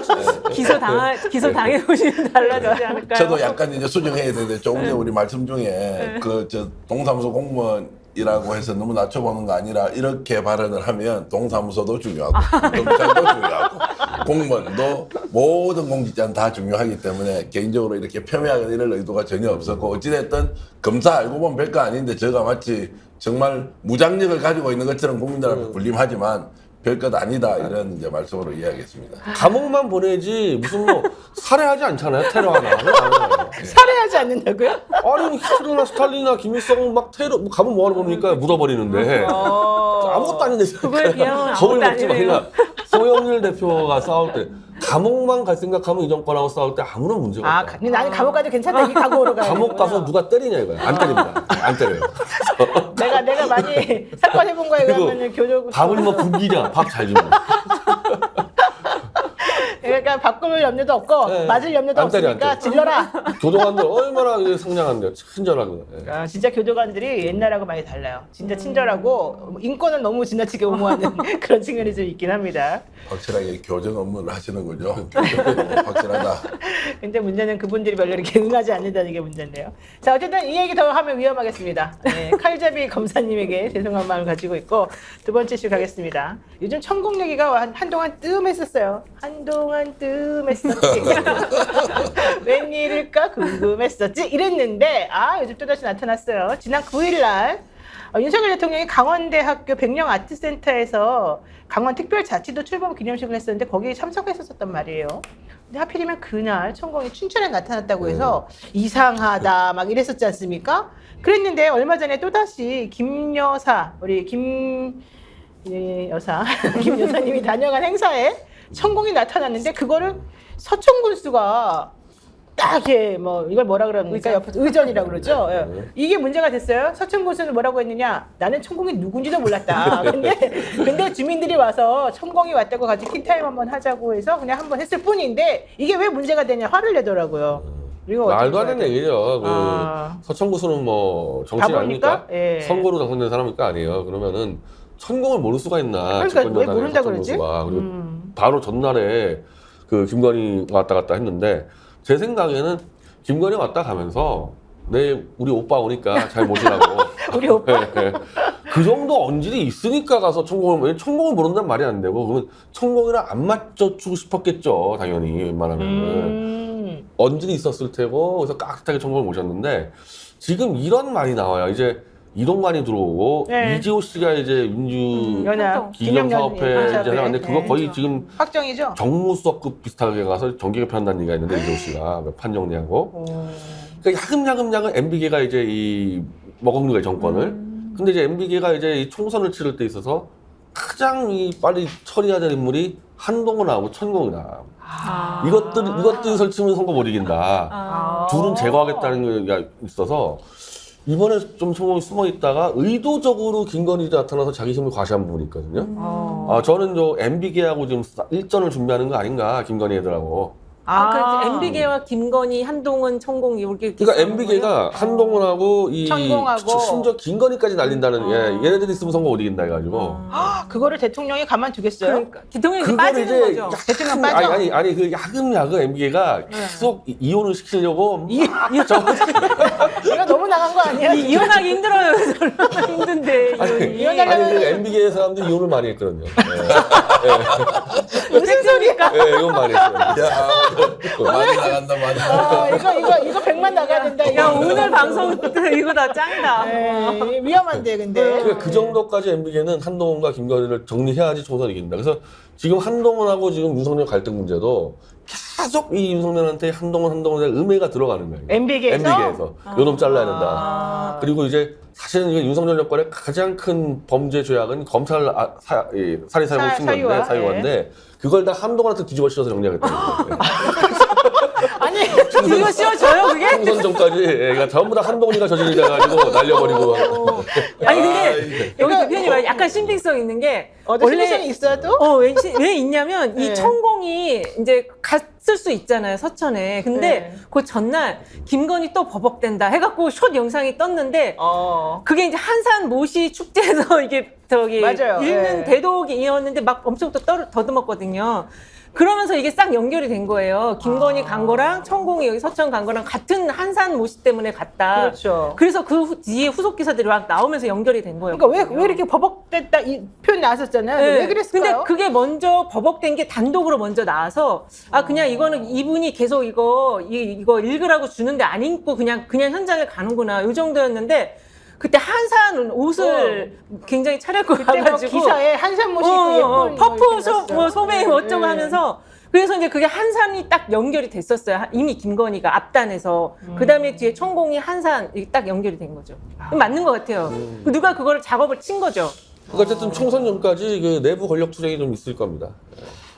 기소 당해보시면 달라지지 않을까요? 저도 약간 이제 수정해야 되는데 조금 전에 우리 말씀 중에 그 저 동사무소 공무원이라고 해서 너무 낮춰보는 거 아니라 이렇게 발언을 하면 동사무소도 중요하고 경찰도 중요하고 공무원도 모든 공직자는 다 중요하기 때문에 개인적으로 이렇게 폄훼하거나 이럴 의도가 전혀 없었고 어찌됐든 검사 알고 보면 별거 아닌데 제가 마치 정말 무장력을 가지고 있는 것처럼 국민들 앞에 군림하지만 별것 아니다 이런 이제 말씀으로 이해하겠습니다. 감옥만 보내지 무슨 뭐 살해하지 않잖아요. 테러 하나. 살해하지 않는다고요? 아니 히틀러나 스탈린이나 김일성 막 테러 가면 뭐하러 봅니까? 묻어버리는데 아무것도 아닌데 그거에 비하면 겁을 아무것도 먹지 마. 아니네요. 그러니까 소영일 대표가 싸울 때 감옥만 갈 생각하면 이 정권하고 싸울 때 아무런 문제가 없다. 근데 나는 감옥 가도 괜찮다. 이 각오로 가야 감옥 가서 누가 때리냐 이거야. 안 때립니다. 안 때려요. 내가 많이 사건 해본 거에 그리고 가면은 교조 밥을 뭐 굶기냐. 밥 잘 주고. 그러니까 바꿀 염려도 없고 네. 맞을 염려도 안 때려, 없으니까 안 때려. 질러라. 교도관들 얼마나 상냥한데요. 친절하고. 예. 진짜 교도관들이 옛날하고 많이 달라요. 진짜 친절하고 인권을 너무 지나치게 옹호하는 그런 측면이 좀 있긴 합니다. 확실하게 교정 업무를 하시는 거죠. 교정 업무 확실하다. 근데 문제는 그분들이 별로 이렇게 응하지 않는다는 게 문제인데요. 자, 어쨌든 이 얘기 더 하면 위험하겠습니다. 네, 칼잡이 검사님에게 죄송한 마음을 가지고 있고 두 번째 이슈 가겠습니다. 요즘 천공 얘기가 한동안 뜸했었어요. 한동안 뜸했었지. 웬일일까 궁금했었지. 이랬는데 요즘 또다시 나타났어요. 지난 9일 날 윤석열 대통령이 강원대학교 백령아트센터에서 강원특별자치도 출범 기념식을 했었는데 거기에 참석했었단 말이에요. 근데 하필이면 그날 천공이 춘천에 나타났다고 해서 이상하다 막 이랬었지 않습니까? 그랬는데 얼마 전에 또다시 김 여사님이 다녀간 행사에 천공이 나타났는데 그거를 서천 군수가 딱 이렇게 이걸 뭐라 그럽니까? 옆에서 의전이라고 그러죠. 예. 이게 문제가 됐어요. 서천 군수는 뭐라고 했느냐? 나는 천공이 누군지도 몰랐다. 근데 주민들이 와서 천공이 왔다고 같이 티타임 한번 하자고 해서 그냥 한번 했을 뿐인데 이게 왜 문제가 되냐? 화를 내더라고요. 이거 말도 안 되는 얘기죠. 서천구수는 뭐 정치인 아닙니까? 예. 선거로 당선된 사람이니까 아니에요. 그러면은 천공을 모를 수가 있나? 그러니까 왜 집권여당의 모른다 그러지? 서천구수가. 그리고 바로 전날에 그 김건희 왔다 갔다 했는데 제 생각에는 김건희 왔다 가면서 우리 오빠 오니까 잘 모시라고. 우리 오빠? 네. 그 정도 언질이 있으니까 가서 천공을 모른다는 말이 안 되고 그러면 천공이랑 안 맞춰주고 싶었겠죠. 당연히 웬만하면. 언질이 있었을 테고 그래서 깍듯하게 천공을 모셨는데 지금 이런 말이 나와요. 이제 이동관이 들어오고 네. 이지호 씨가 이제 민주 연합 기념사업회 이제 하는데 그거 네. 거의 지금 확정이죠? 정무수석급 비슷하게 가서 정기개편한다는 얘기가 있는데 이지호 씨가 판정리하고 그러니까 야금야금 MB계가 이제 이 먹은 거예요 정권을. 근데 이제 MB계가 이제 이 총선을 치를 때 있어서 가장 빨리 처리해야 될 인물이 한동훈하고 천공이다. 이것들이 설치면 선거 못 이긴다. 둘은 제거하겠다는 게 있어서 이번에 좀 소문이 숨어 있다가 의도적으로 김건희 나타나서 자기 힘을 과시한 부분이 있거든요. 저는 저 MB계하고 지금 일전을 준비하는 거 아닌가, 김건희 애들하고. 그래서 MB계와 김건희, 한동훈, 천공이 이렇게. 그러니까 MB계가 한동훈하고 천공하고. 심지어 김건희까지 날린다는, 얘네들이 있으면 선거 못 이긴다 해가지고. 그거를 대통령이 가만두겠어요? 그러니까 대통령이 그걸 빠지는 이제 거죠. 대통령 빠져? 아니 그 야금야금 MB계가 계속 이혼을 시키려고 이거 너무 나간 거 아니야? 이혼하기 힘들어요. 얼마나 힘든데. 아니 그 MB계 사람들이 이혼을 많이 했거든요. 무슨 소리까? 네, 이혼 많이 했어요. 야, 많이 나간다, 많이 나간다. 이거 100만 나가야 된다. 야, 이거. 오늘 방송 이거 다 짱이다. 네, 위험한데 근데. 그러니까 그 정도까지 MB계는 한동훈과 김건희를 정리해야지 총선 이긴다. 그래서 지금 한동훈하고 지금 윤석열 갈등 문제도 계속 이 윤석열한테 한동훈에 음해가 들어가는 거예요. MB계에서? 요놈 잘라야 된다. 그리고 이제 사실은 이게 윤석열 정권의 가장 큰 범죄 조약은 검찰 살인 사유가 사유화, 사유화인데 그걸 다 한동훈한테 뒤집어 씌워서 정리하겠다는 거예요. 아니 이거 씌워줘요 그게? 총선 전까지 그러니까 전부 다 한동훈이가 저질이 돼가지고 날려버리고. 아니 근데 여기 대표님 약간 신빙성 있는 게 원래 있어도 왜 있냐면 네. 이 천공이 이제 갔을 수 있잖아요 서천에. 근데 네. 그 전날 김건희 또 버벅댄다 해갖고 숏 영상이 떴는데 그게 이제 한산 모시 축제에서 이게 저기 맞아요. 읽는 네. 대독이었는데 막 엄청 또 더듬었거든요. 그러면서 이게 싹 연결이 된 거예요. 김건희 간 거랑 천공이 여기 서천 간 거랑 같은 한산 모시 때문에 갔다. 그렇죠. 그래서 그 뒤에 후속 기사들이 막 나오면서 연결이 된 거예요. 그러니까 왜 이렇게 버벅댔다 이 표현 나왔었잖아요. 네. 왜 그랬을까요? 근데 그게 먼저 버벅된 게 단독으로 먼저 나와서 그냥 이거는 이분이 계속 이거 읽으라고 주는데 안 읽고 그냥 현장에 가는구나 이 정도였는데 그때 한산 옷을 굉장히 차려입고 그때 뭐 가가지고 기사에 한산모시 입고 예쁜 퍼프 거 소매 어쩌고 네. 하면서 그래서 이제 그게 한산이 딱 연결이 됐었어요. 이미 김건희가 앞단에서 그다음에 뒤에 천공이 한산 딱 연결이 된 거죠. 맞는 것 같아요. 누가 그걸 작업을 친 거죠. 그러니까 어쨌든 총선 전까지 그 내부 권력 투쟁이 좀 있을 겁니다.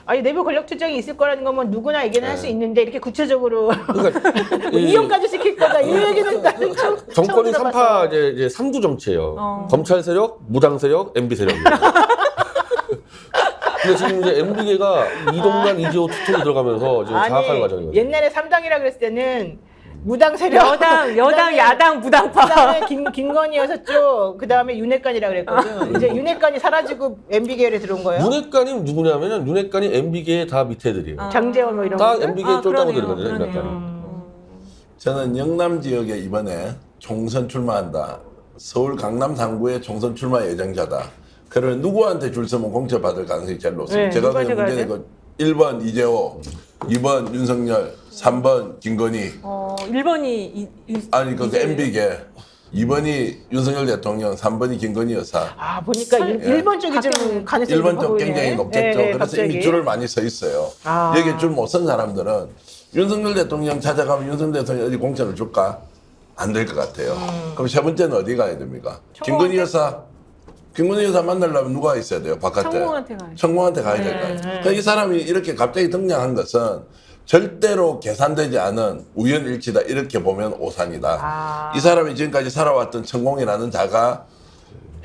아니 내부 권력 투쟁이 있을 거라는 건 뭐 누구나 얘기는 할 수 있는데 이렇게 구체적으로 그러니까 이혼까지 시킬 거다 이 얘기는 나는 정권이 처음 3파 이제 3두 정치예요. 검찰 세력, 무당 세력, MB 세력입니다. 근데 지금 이제 MB계가 이동관, 이재호 투톱이 들어가면서 지금 장악하는 과정이거든요. 옛날에 3당이라 그랬을 때는 무당 세력 여당, 야당, 무당파. 그다음에 김건희여서 그 다음에 윤핵관이라 그랬거든. 이제 윤핵관이 사라지고 MB계열에 들어온 거예요. 윤핵관이 누구냐면은 윤핵관이 MB계의 다 밑에들이에요. 장재원 뭐 이런 다 거. MB계 쫄따구들이거든요. 그러네요. 윤핵관이. 저는 영남 지역에 이번에 총선 출마한다. 서울 강남 3구에 총선 출마 예정자다. 그러면 누구한테 줄 서면 공천받을 가능성이 제일 높습니다. 네, 제가 누구한테 그냥 가야 문제는 1번 이재호, 2번 윤석열, 3번 김건희. 1번이 아니 그 MB계. 2번이 윤석열 대통령, 3번이 김건희 여사. 보니까 1번 쪽이 좀 가능성이 1번 높아 쪽 보이네. 굉장히 높겠죠. 네, 그래서 갑자기. 이미 줄을 많이 서 있어요. 여기 줄 못 선 사람들은 윤석열 대통령 찾아가면 윤석열 대통령 어디 공천을 줄까? 안 될 것 같아요. 그럼 세 번째는 어디 가야 됩니까? 김건희 여사. 김건희 여사 만나려면 누가 있어야 돼요? 바깥에. 천공한테 가야죠. 천공한테 가야 될 거예요. 그러니까 이 사람이 이렇게 갑자기 등장한 것은 절대로 계산되지 않은 우연일치다 이렇게 보면 오산이다. 이 사람이 지금까지 살아왔던 천공이라는 자가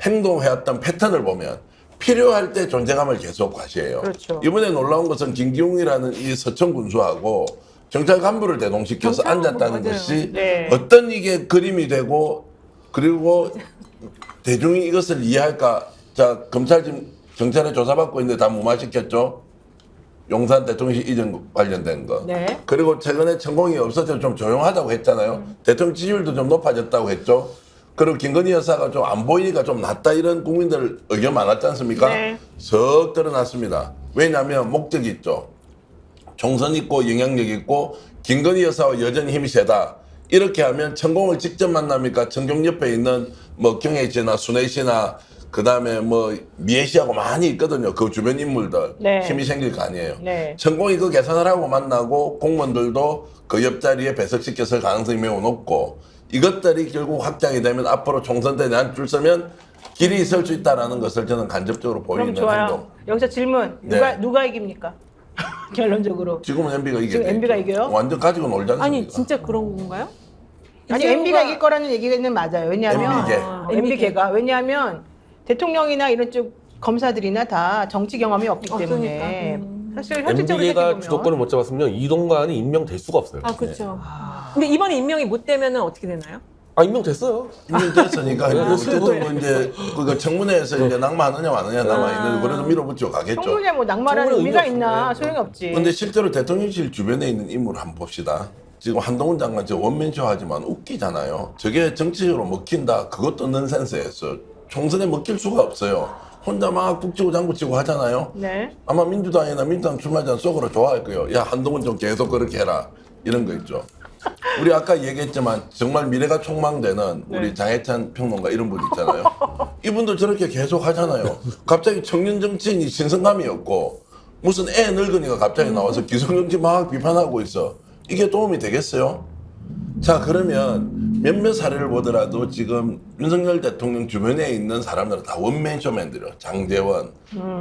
행동해왔던 패턴을 보면 필요할 때 존재감을 계속 과시해요. 그렇죠. 이번에 놀라운 것은 김기웅이라는 이 서천 군수하고 경찰 간부를 대동시켜서 경찰 간부, 앉았다는 맞아요. 것이 네. 어떤 이게 그림이 되고 그리고 대중이 이것을 이해할까? 자, 검찰 지금 경찰에 조사받고 있는데 다 무마시켰죠? 용산 대통령실 이전 관련된 거. 네. 그리고 최근에 천공이 없어서 좀 조용하다고 했잖아요. 대통령 지지율도 좀 높아졌다고 했죠. 그리고 김건희 여사가 좀 안 보이니까 좀 낫다 이런 국민들 의견 많았지 않습니까? 네. 석 드러났습니다. 왜냐하면 목적이 있죠. 총선 있고 영향력 있고 김건희 여사와 여전히 힘이 세다. 이렇게 하면 천공을 직접 만납니까? 천공 옆에 있는 뭐 경혜 씨나 순애 씨나 그 다음에 뭐 미애 씨하고 많이 있거든요. 그 주변 인물들 네. 힘이 생길 거 아니에요. 네. 천공이 그 계산을 하고 만나고 공무원들도 그 옆자리에 배석시켰을 가능성이 매우 높고 이것들이 결국 확장이 되면 앞으로 총선 때 내한 줄 서면 길이 있을 수 있다는 것을 저는 간접적으로 보이는 그럼 좋아요. 행동. 여기서 질문. 네. 누가 이깁니까? 결론적으로. 지금은 MB가 이겨요. 지금 MB가 이겨요? 완전 가지고 놀지 않습니까? 아니 진짜 그런 건가요? 아니 이재호가- MB가 이길 거라는 얘기는 맞아요. 왜냐하면 MB계. MB계가 왜냐하면 대통령이나 이런 쪽 검사들이나 다 정치 경험이 없기 때문에 사실 현실적으로 MB계가 생각해보면 주도권을 못 잡았으면 이동관이 임명될 수가 없어요. 아 그렇죠. 근데 이번에 임명이 못 되면은 어떻게 되나요? 임명됐어요. 임명됐으니까 어쨌든 뭐 이제 그 청문회에서 이제 낙마하느냐 마느냐 남아있는 그래도 밀어붙여 가겠죠. 청문회 뭐 낙마라는 청문회 의미가 의미 있나 없어요. 소용이 없지. 근데 실제로 대통령실 주변에 있는 인물을 한번 봅시다. 지금 한동훈 장관 저 원맨쇼 하지만 웃기잖아요. 저게 정치적으로 먹힌다. 그것도 넌센스였어. 총선에 먹힐 수가 없어요. 혼자 막 북치고 장구치고 하잖아요. 네. 아마 민주당이나 민주당 출마자는 속으로 좋아할 거예요. 야 한동훈 좀 계속 그렇게 해라. 이런 거 있죠. 우리 아까 얘기했지만 정말 미래가 촉망되는 우리 장해찬 평론가 이런 분 있잖아요. 이분도 저렇게 계속 하잖아요. 갑자기 청년 정치인이 신선감이 없고 무슨 애 늙은이가 갑자기 나와서 기성정치 막 비판하고 있어. 이게 도움이 되겠어요? 자 그러면 몇몇 사례를 보더라도 지금 윤석열 대통령 주변에 있는 사람들은 다 원맨쇼맨들이요. 장제원,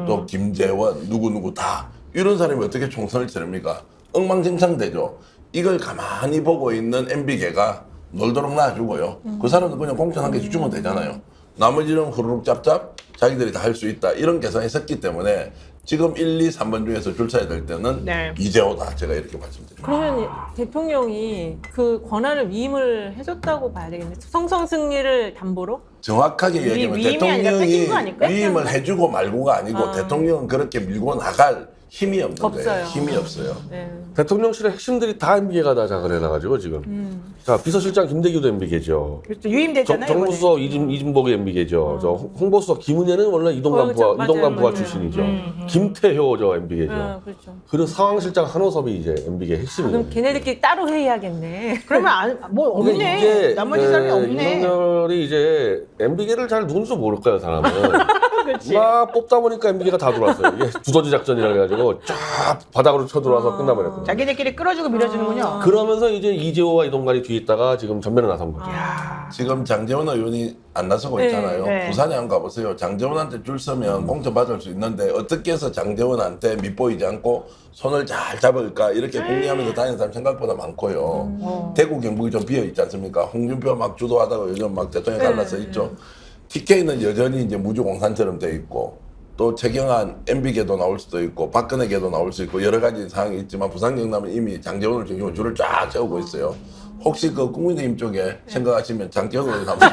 또 김재원, 누구누구 다 이런 사람이 어떻게 총선을 치릅니까? 엉망진창되죠. 이걸 가만히 보고 있는 MB계가 놀도록 놔주고요. 그 사람은 그냥 공천 한 개씩 주면 되잖아요. 나머지는 후루룩 짭짭 자기들이 다 할 수 있다. 이런 계산이 섰기 때문에 지금 1, 2, 3번 중에서 줄 서야 될 때는 네. 이재호다. 제가 이렇게 말씀드립니다. 그러면 대통령이 그 권한을 위임을 해줬다고 봐야 되겠네. 성성 승리를 담보로? 정확하게 얘기하면 위임이 아니라 뺏긴 대통령이 거 아닐까요? 위임을 해주고 말고가 아니고 대통령은 그렇게 밀고 나갈 힘이 없는 없어요. 거예요. 힘이 없어요. 네. 대통령실의 핵심들이 다 MB계가 다 작을 해놔가지고 지금. 자 비서실장 김대기도 MB계죠. 그렇죠. 유임됐잖아요. 정무수석 이진복이 MB계죠. 저 홍보수석 김은혜는 원래 이동관 그렇죠. 부하 이동관 맞아요, 부하 맞아요. 출신이죠. 김태효 저 MB계죠. 그렇죠. 그리고 상황실장 한호섭이 이제 MB계 아, 핵심이에요. 그럼 걔네들끼리 따로 회의하겠네. 그러면 뭐 없네. 나머지 사람이 없네. 윤석열이 이제 MB계를 잘 누군지도 모를 거예요 사람은. 그렇지. 막 뽑다 보니까 MB계가 다 들어왔어요. 이게 두더지 작전이라 해가지고 쫙 바닥으로 쳐들어와서 끝나버렸거든요. 자기들끼리 끌어주고 밀어주는군요. 그러면서 이제 이재호와 이동관이 뒤에 있다가 지금 전면에 나선 거죠. 지금 장재원 의원이 안 나서고 네, 있잖아요. 네. 부산에 한번 가보세요. 장재원한테 줄 서면 공천 받을 수 있는데 어떻게 해서 장재원한테 밑보이지 않고 손을 잘 잡을까 이렇게 궁리하면서 다니는 사람 생각보다 많고요. 대구 경북이 좀 비어 있지 않습니까? 홍준표 막 주도하다가 요즘 막 대통령 갈라서 있죠. TK는 여전히 이제 무주공산처럼 돼 있고 또 최경환 MB계도 나올 수도 있고 박근혜계도 나올 수 있고 여러 가지 상황이 있지만 부산 경남은 이미 장재원을 중심으로 줄을 쫙 세우고 있어요. 혹시 그 국민의힘 쪽에 생각하시면 장재원을 한번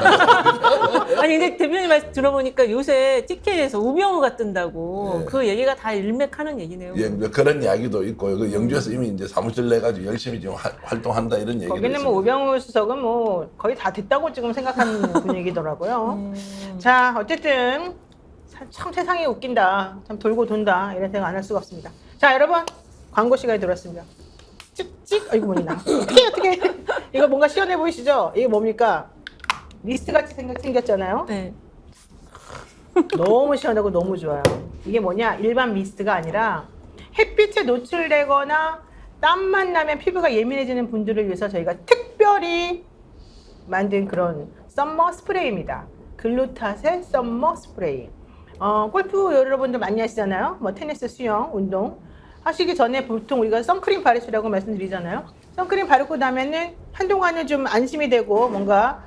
아니 근데 대표님 말씀 들어보니까 요새 TK에서 우병우가 뜬다고 네. 그 얘기가 다 일맥하는 얘기네요. 예, 그런 이야기도 있고요. 그 영주에서 이미 이제 사무실 내가지고 열심히 지금 활동한다 이런 얘기도 거기는 있습니다. 뭐 우병우 수석은 뭐 거의 다 됐다고 지금 생각하는 분위기더라고요. 자, 어쨌든 참 세상이 웃긴다. 참 돌고 돈다. 이런 생각 안 할 수가 없습니다. 자, 여러분 광고 시간이 들어왔습니다. 찍찍. 아이고 뭐니나. 어떻게 이거 뭔가 시원해 보이시죠? 이게 뭡니까? 미스트 같이 생겼잖아요. 네. 너무 시원하고 너무 좋아요. 이게 뭐냐? 일반 미스트가 아니라 햇빛에 노출되거나 땀만 나면 피부가 예민해지는 분들을 위해서 저희가 특별히 만든 그런 썸머 스프레이입니다. 글루타셀 썸머 스프레이. 골프 여러분들 많이 하시잖아요. 뭐 테니스, 수영, 운동 하시기 전에 보통 우리가 선크림 바르시라고 말씀드리잖아요. 선크림 바르고 나면은 한동안은 좀 안심이 되고 뭔가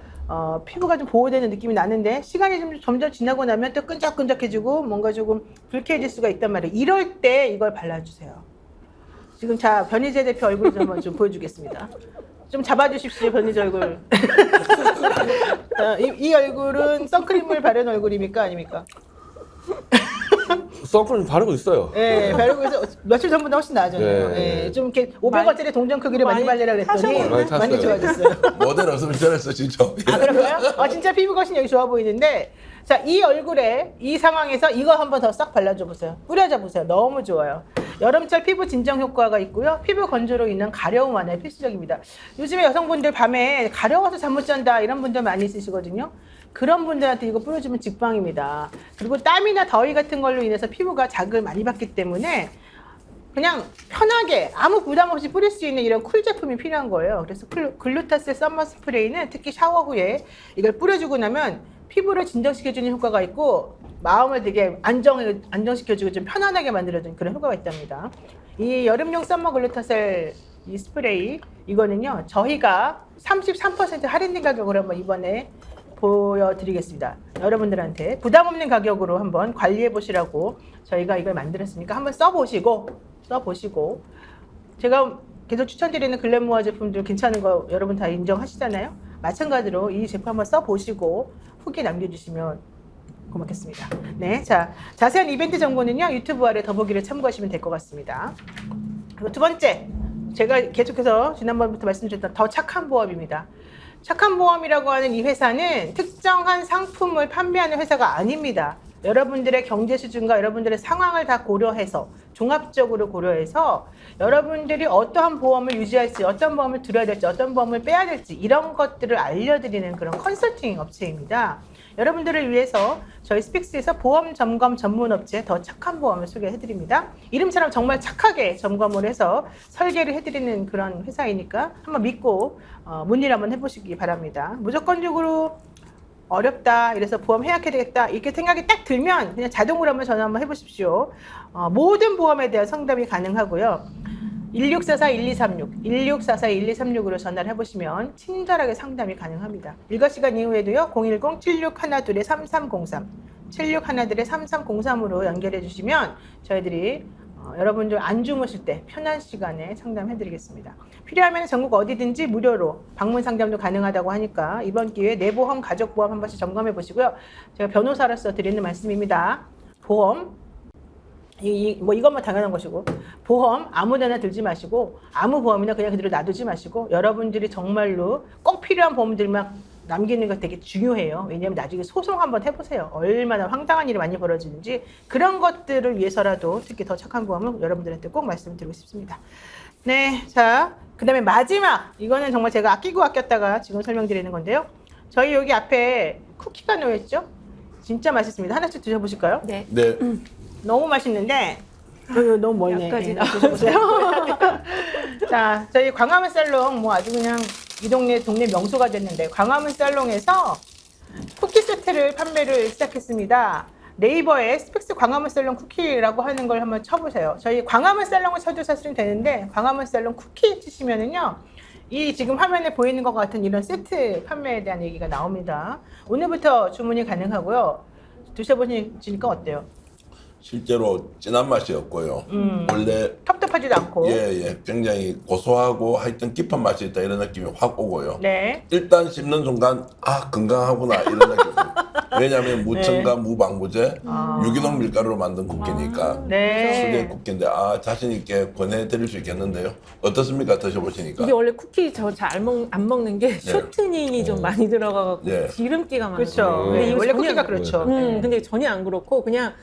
피부가 좀 보호되는 느낌이 나는데 시간이 좀 점점 지나고 나면 또 끈적끈적해지고 뭔가 조금 불쾌해질 수가 있단 말이에요. 이럴 때 이걸 발라주세요. 지금 자 변희재 대표 얼굴 좀 한번 좀 보여주겠습니다. 좀 잡아주십시오, 변희재 얼굴. 이 얼굴은 선크림을 바른 얼굴입니까, 아닙니까? 선크림 바르고 있어요. 예, 바르고 해서 며칠 전보다 훨씬 나아졌네요. 네. 예, 좀 이렇게 500원짜리 동전 크기를 많이 발리라 그랬더니 하셨는데? 많이 많이 탔어요. 좋아졌어요. 모델 없으면 저랬어 진짜. 아, 그런가요? 진짜 피부가 훨씬 여기 좋아 보이는데, 자, 이 얼굴에 이 상황에서 이거 한번 더 싹 발라줘 보세요. 뿌려줘 보세요. 너무 좋아요. 여름철 피부 진정 효과가 있고요. 피부 건조로 인한 가려움 완화에 필수적입니다. 요즘에 여성분들 밤에 가려워서 잠 못 잔다 이런 분들 많이 있으시거든요. 그런 분들한테 이거 뿌려주면 직방입니다. 그리고 땀이나 더위 같은 걸로 인해서 피부가 자극을 많이 받기 때문에 그냥 편하게 아무 부담 없이 뿌릴 수 있는 이런 쿨 제품이 필요한 거예요. 그래서 글루타셀 썸머 스프레이는 특히 샤워 후에 이걸 뿌려주고 나면 피부를 진정시켜주는 효과가 있고 마음을 되게 안정시켜주고 좀 편안하게 만들어주는 그런 효과가 있답니다. 이 여름용 썸머 글루타셀 이 스프레이 이거는요 저희가 33% 할인된 가격으로 한번 이번에 보여드리겠습니다. 여러분들한테 부담 없는 가격으로 한번 관리해 보시라고 저희가 이걸 만들었으니까 한번 써보시고 제가 계속 추천드리는 글램모아 제품들 괜찮은 거 여러분 다 인정하시잖아요. 마찬가지로 이 제품 한번 써보시고 후기 남겨주시면 고맙겠습니다. 네, 자 자세한 이벤트 정보는요 유튜브 아래 더보기를 참고하시면 될 것 같습니다. 그리고 두 번째, 제가 계속해서 지난번부터 말씀드렸던 더 착한 보험입니다. 착한 보험이라고 하는 이 회사는 특정한 상품을 판매하는 회사가 아닙니다. 여러분들의 경제 수준과 여러분들의 상황을 다 고려해서 종합적으로 고려해서 여러분들이 어떠한 보험을 유지할지, 어떤 보험을 들어야 될지, 어떤 보험을 빼야 될지 이런 것들을 알려드리는 그런 컨설팅 업체입니다. 여러분들을 위해서 저희 스픽스에서 보험 점검 전문 업체 더 착한 보험을 소개해드립니다. 이름처럼 정말 착하게 점검을 해서 설계를 해드리는 그런 회사이니까 한번 믿고 문의를 한번 해보시기 바랍니다. 무조건적으로 어렵다, 이래서 보험 해약해야 되겠다 이렇게 생각이 딱 들면 그냥 자동으로 한번 전화 한번 해보십시오. 모든 보험에 대한 상담이 가능하고요. 1644-1236, 1644-1236으로 전화를 해보시면 친절하게 상담이 가능합니다. 일과시간 이후에도요, 010-7612-3303, 7612-3303으로 연결해 주시면 저희들이 여러분들 안 주무실 때 편한 시간에 상담해드리겠습니다. 필요하면 전국 어디든지 무료로 방문 상담도 가능하다고 하니까 이번 기회에 내 보험, 가족 보험 한 번씩 점검해 보시고요. 제가 변호사로서 드리는 말씀입니다. 보험, 이것만 당연한 것이고 보험 아무데나 들지 마시고 아무 보험이나 그냥 그대로 놔두지 마시고 여러분들이 정말로 꼭 필요한 보험들만 남기는 거 되게 중요해요. 왜냐하면 나중에 소송 한번 해보세요. 얼마나 황당한 일이 많이 벌어지는지 그런 것들을 위해서라도 특히 더 착한 보험을 여러분들한테 꼭 말씀드리고 싶습니다. 네, 자 그 다음에 마지막 이거는 정말 제가 아끼고 아꼈다가 지금 설명드리는 건데요. 저희 여기 앞에 쿠키가 놓여있죠? 진짜 맛있습니다. 하나씩 드셔보실까요? 네. 네. 너무 맛있는데 너무 멀네. 약까지. 네, 드셔보세요. 자, 저희 광화문 살롱 뭐 아주 그냥 이 동네 명소가 됐는데 광화문 살롱에서 쿠키 세트를 판매를 시작했습니다. 네이버에 스픽스 광화문 살롱 쿠키라고 하는 걸 한번 쳐보세요. 저희 광화문 살롱을 쳐도 사실은 되는데 광화문 살롱 쿠키 치시면은요. 이 지금 화면에 보이는 것 같은 이런 세트 판매에 대한 얘기가 나옵니다. 오늘부터 주문이 가능하고요. 드셔보시니까 어때요? 실제로 진한 맛이 없고요. 원래 텁텁하지도 않고. 예, 굉장히 고소하고 하여튼 깊은 맛이 있다 이런 느낌이 확 오고요. 네. 일단 씹는 순간 건강하구나 이런 느낌이 왜냐하면 무첨가 무방부제 유기농 밀가루로 만든 쿠키니까 네. 수제 쿠키인데 자신 있게 권해드릴 수 있겠는데요. 어떻습니까? 드셔보시니까. 이게 원래 쿠키 저 잘 안 먹는 게 쇼트닝이 좀 많이 들어가고 네. 기름기가 많아요. 그렇죠. 근데 이거 원래 전혀 쿠키가 안- 그렇죠. 근데 전혀 안 그렇고 그냥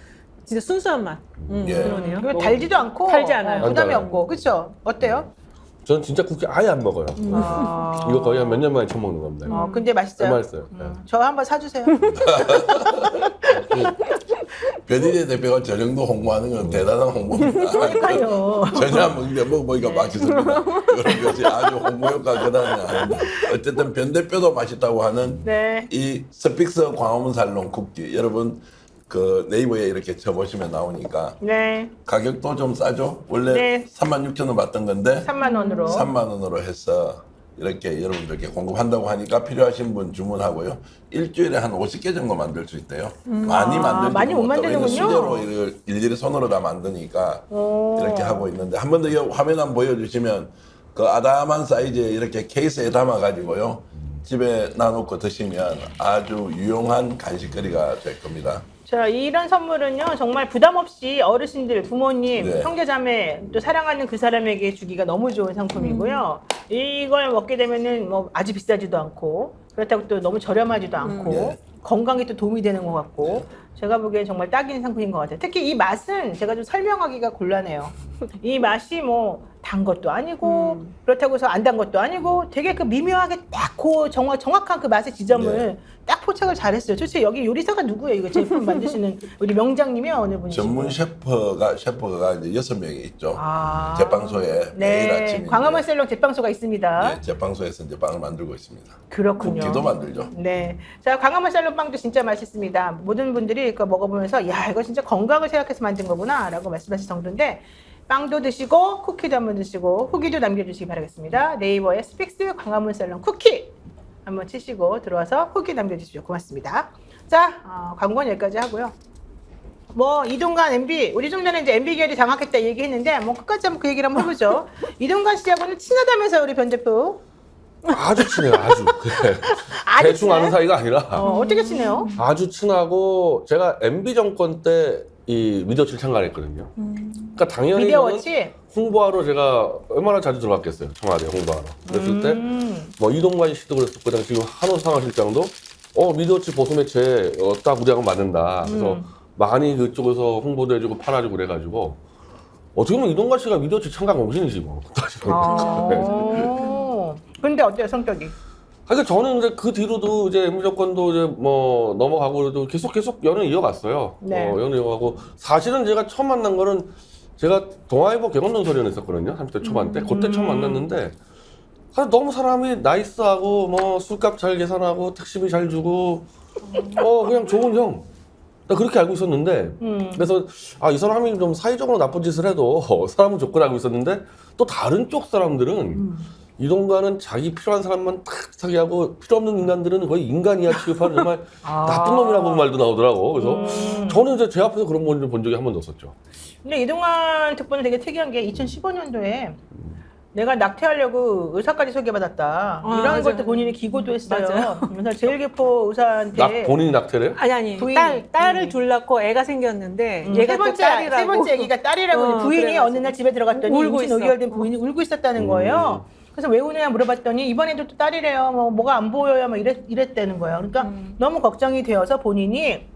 진짜 순수한 맛. 예. 그러네요. 그리고 달지도 않고 달지 않아요. 부담이 안 달아요. 없고 그렇죠? 어때요? 저는 진짜 쿠키 아예 안 먹어요. 이거 거의 한 몇 년 만에 처음 먹는 겁니다. 근데 맛있어요. 정말 맛있어요. 네. 저 한번 사주세요. 변희재 대표가 저 정도 홍보하는 건 대단한 홍보입니다. 그러니까요. 전혀 안 먹는데 먹어보니까 맛있습니다. 이런 것이 아주 홍보 효과가 그다음에 아닌데 어쨌든 변 대표도 맛있다고 하는 네. 이 스픽스 광화문 살롱 쿠키 여러분 그 네이버에 이렇게 쳐보시면 나오니까 네. 가격도 좀 싸죠? 원래 네. 36,000원 받던 건데 3만 원으로. 3만 원으로 해서 이렇게 여러분들께 공급한다고 하니까 필요하신 분 주문하고요. 일주일에 한 50개 정도 만들 수 있대요. 많이 만들지 많이 못 못하고 만드는군요. 수제로 이걸 일일이 손으로 다 만드니까 오. 이렇게 하고 있는데 한 번 더 화면 한번 보여주시면 그 아담한 사이즈의 이렇게 케이스에 담아가지고요. 집에 놔놓고 드시면 아주 유용한 간식거리가 될 겁니다. 자, 이런 선물은요, 정말 부담 없이 어르신들, 부모님, 네. 형제자매, 또 사랑하는 그 사람에게 주기가 너무 좋은 상품이고요. 이걸 먹게 되면은 뭐 아주 비싸지도 않고, 그렇다고 또 너무 저렴하지도 않고, 예. 건강에 또 도움이 되는 것 같고, 제가 보기엔 정말 딱인 상품인 것 같아요. 특히 이 맛은 제가 좀 설명하기가 곤란해요. 이 맛이 뭐 단 것도 아니고, 그렇다고 해서 안 단 것도 아니고, 되게 그 미묘하게 딱 정확한 그 맛의 지점을 네. 딱 포착을 잘했어요. 도대체 여기 요리사가 누구예요? 이거 제품 만드시는 우리 명장님이요? 어느 분이시고? 전문 셰프가 이제 6명이 있죠. 아. 제빵소에 매일 네. 아침 광화문 셀럽 제빵소가 있습니다. 예, 제빵소에서 이제 빵을 만들고 있습니다. 그렇군요. 쿠키도 만들죠. 네. 자, 광화문 셀럽 빵도 진짜 맛있습니다. 모든 분들이 그거 먹어보면서 야, 이거 진짜 건강을 생각해서 만든 거구나 라고 말씀하실 정도인데 빵도 드시고 쿠키도 한번 드시고 후기도 남겨주시기 바라겠습니다. 네이버에 스픽스 광화문 살롱 쿠키 한번 치시고 들어와서 후기 남겨주십시오. 고맙습니다. 자, 광고는 여기까지 하고요. 뭐 이동관 MB 우리 좀 전에 이제 MB 결이 장악했다 얘기했는데 뭐 끝까지 한번 그 얘기를 한번 해보죠. 이동관 씨하고는 친하다면서요, 우리 변 대표? 아주 친해요, 아주. 그래. 아주 대충 친해? 아는 사이가 아니라 어떻게 친해요? 아주 친하고 제가 MB 정권 때 이 미디어칠 참가했거든요. 그러니까 당연히 미디어워치? 홍보하러 제가 얼마나 자주 들어갔겠어요, 청와대 홍보하러. 그랬을 때 뭐 이동관 씨도 그랬었고 그냥 지금 한호상화 실장도 미디어치 보수 매체 딱 우리하고 맞는다. 그래서 많이 그쪽에서 홍보도 해주고 팔아주고 그래가지고 어떻게 보면 이동관 씨가 미디어치 참가 공신이지 뭐. 근데 어때요, 성격이? 그러니까 저는 이제 그 뒤로도 이제 MB 정권도 이제 뭐 넘어가고 그래도 계속 연애 이어갔어요. 네. 연애 이어가고 사실은 제가 처음 만난 거는 제가 동아일보 경험논설위원 했었거든요. 30대 초반 때. 그때 처음 만났는데 너무 사람이 나이스하고 뭐 술값 잘 계산하고 택시비 잘 주고 그냥 좋은 형. 나 그렇게 알고 있었는데 그래서 이 사람이 좀 사회적으로 나쁜 짓을 해도 사람은 좋게 알고 있었는데 또 다른 쪽 사람들은 이동관은 자기 필요한 사람만 탁 사기하고 필요 없는 인간들은 거의 인간이야 취급하는 정말 나쁜 놈이라고 말도 나오더라고. 그래서 저는 이제 제 앞에서 그런 걸 본 적이 한 번도 없었죠. 근데 이동관 특보는 되게 특이한 게 2015년도에 내가 낙태하려고 의사까지 소개받았다. 이런 맞아요. 것도 본인이 기고도 했어요. 맞아요. 그래서 제일교포 의사한테 본인이 낙태래요? 아니 부인이. 딸을 둘 낳고 애가 생겼는데 얘가 또 딸이라고. 세 번째 아기가 딸이라고 부인이 그래가지고. 어느 날 집에 들어갔더니 울고 임신 있어. 5개월 된 부인이 울고 있었다는 거예요. 그래서 왜 우느냐 물어봤더니 이번에도 또 딸이래요. 뭐가 안 보여요. 뭐 이랬다는 거예요. 그러니까 너무 걱정이 되어서 본인이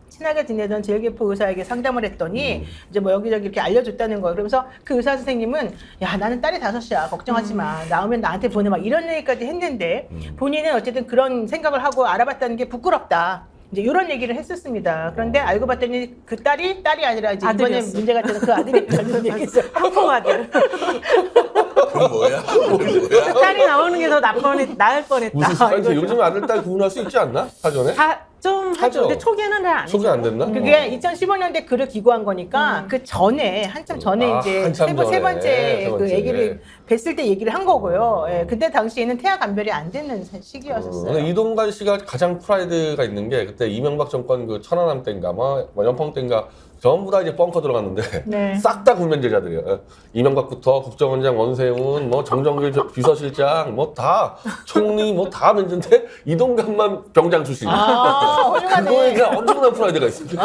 친하게 지내던 제일교포 의사에게 상담을 했더니 이제 뭐 여기저기 이렇게 알려줬다는 거예요. 그러면서 그 의사 선생님은 야 나는 딸이 5이야 걱정하지 마 나오면 나한테 보내 막 이런 얘기까지 했는데 본인은 어쨌든 그런 생각을 하고 알아봤다는 게 부끄럽다. 이제 이런 얘기를 했었습니다. 그런데 알고 봤더니 그 딸이 아니라 이제 이번에 아들이었어. 문제가 되는 그 아들이라는 얘기했어요. 한풍 아들. 그건 뭐야? 뭐야? 딸이 나오는 게 더 나을 뻔했다. 무슨 아니, 이거죠. 요즘 아들 딸 구분할 수 있지 않나? 사전에? 좀 하죠. 하죠. 근데 초기에는 잘 안 소개 안 됐나? 그게 2015년대 글을 기고한 거니까 그 전에 한참 전에 이제 한참 세 전에. 번째 세 그 번째. 얘기를 뵀을 때 얘기를 한 거고요. 예, 그때 당시에는 태아 감별이 안 되는 시기였었어요. 근데 이동관 씨가 가장 프라이드가 있는 게 그때 이명박 정권 그 천안함 때인가 뭐 연평 때인가 전부 다 이제 벙커 들어갔는데 네. 싹 다 군면제자들이에요. 이명박부터 국정원장 원세훈, 뭐 정정길 비서실장, 뭐 다 총리 뭐 다 면제인데 이동관만 병장 출신이에요. 훌륭하네. 그거에 그냥 엄청난 프라이드가 있습니다.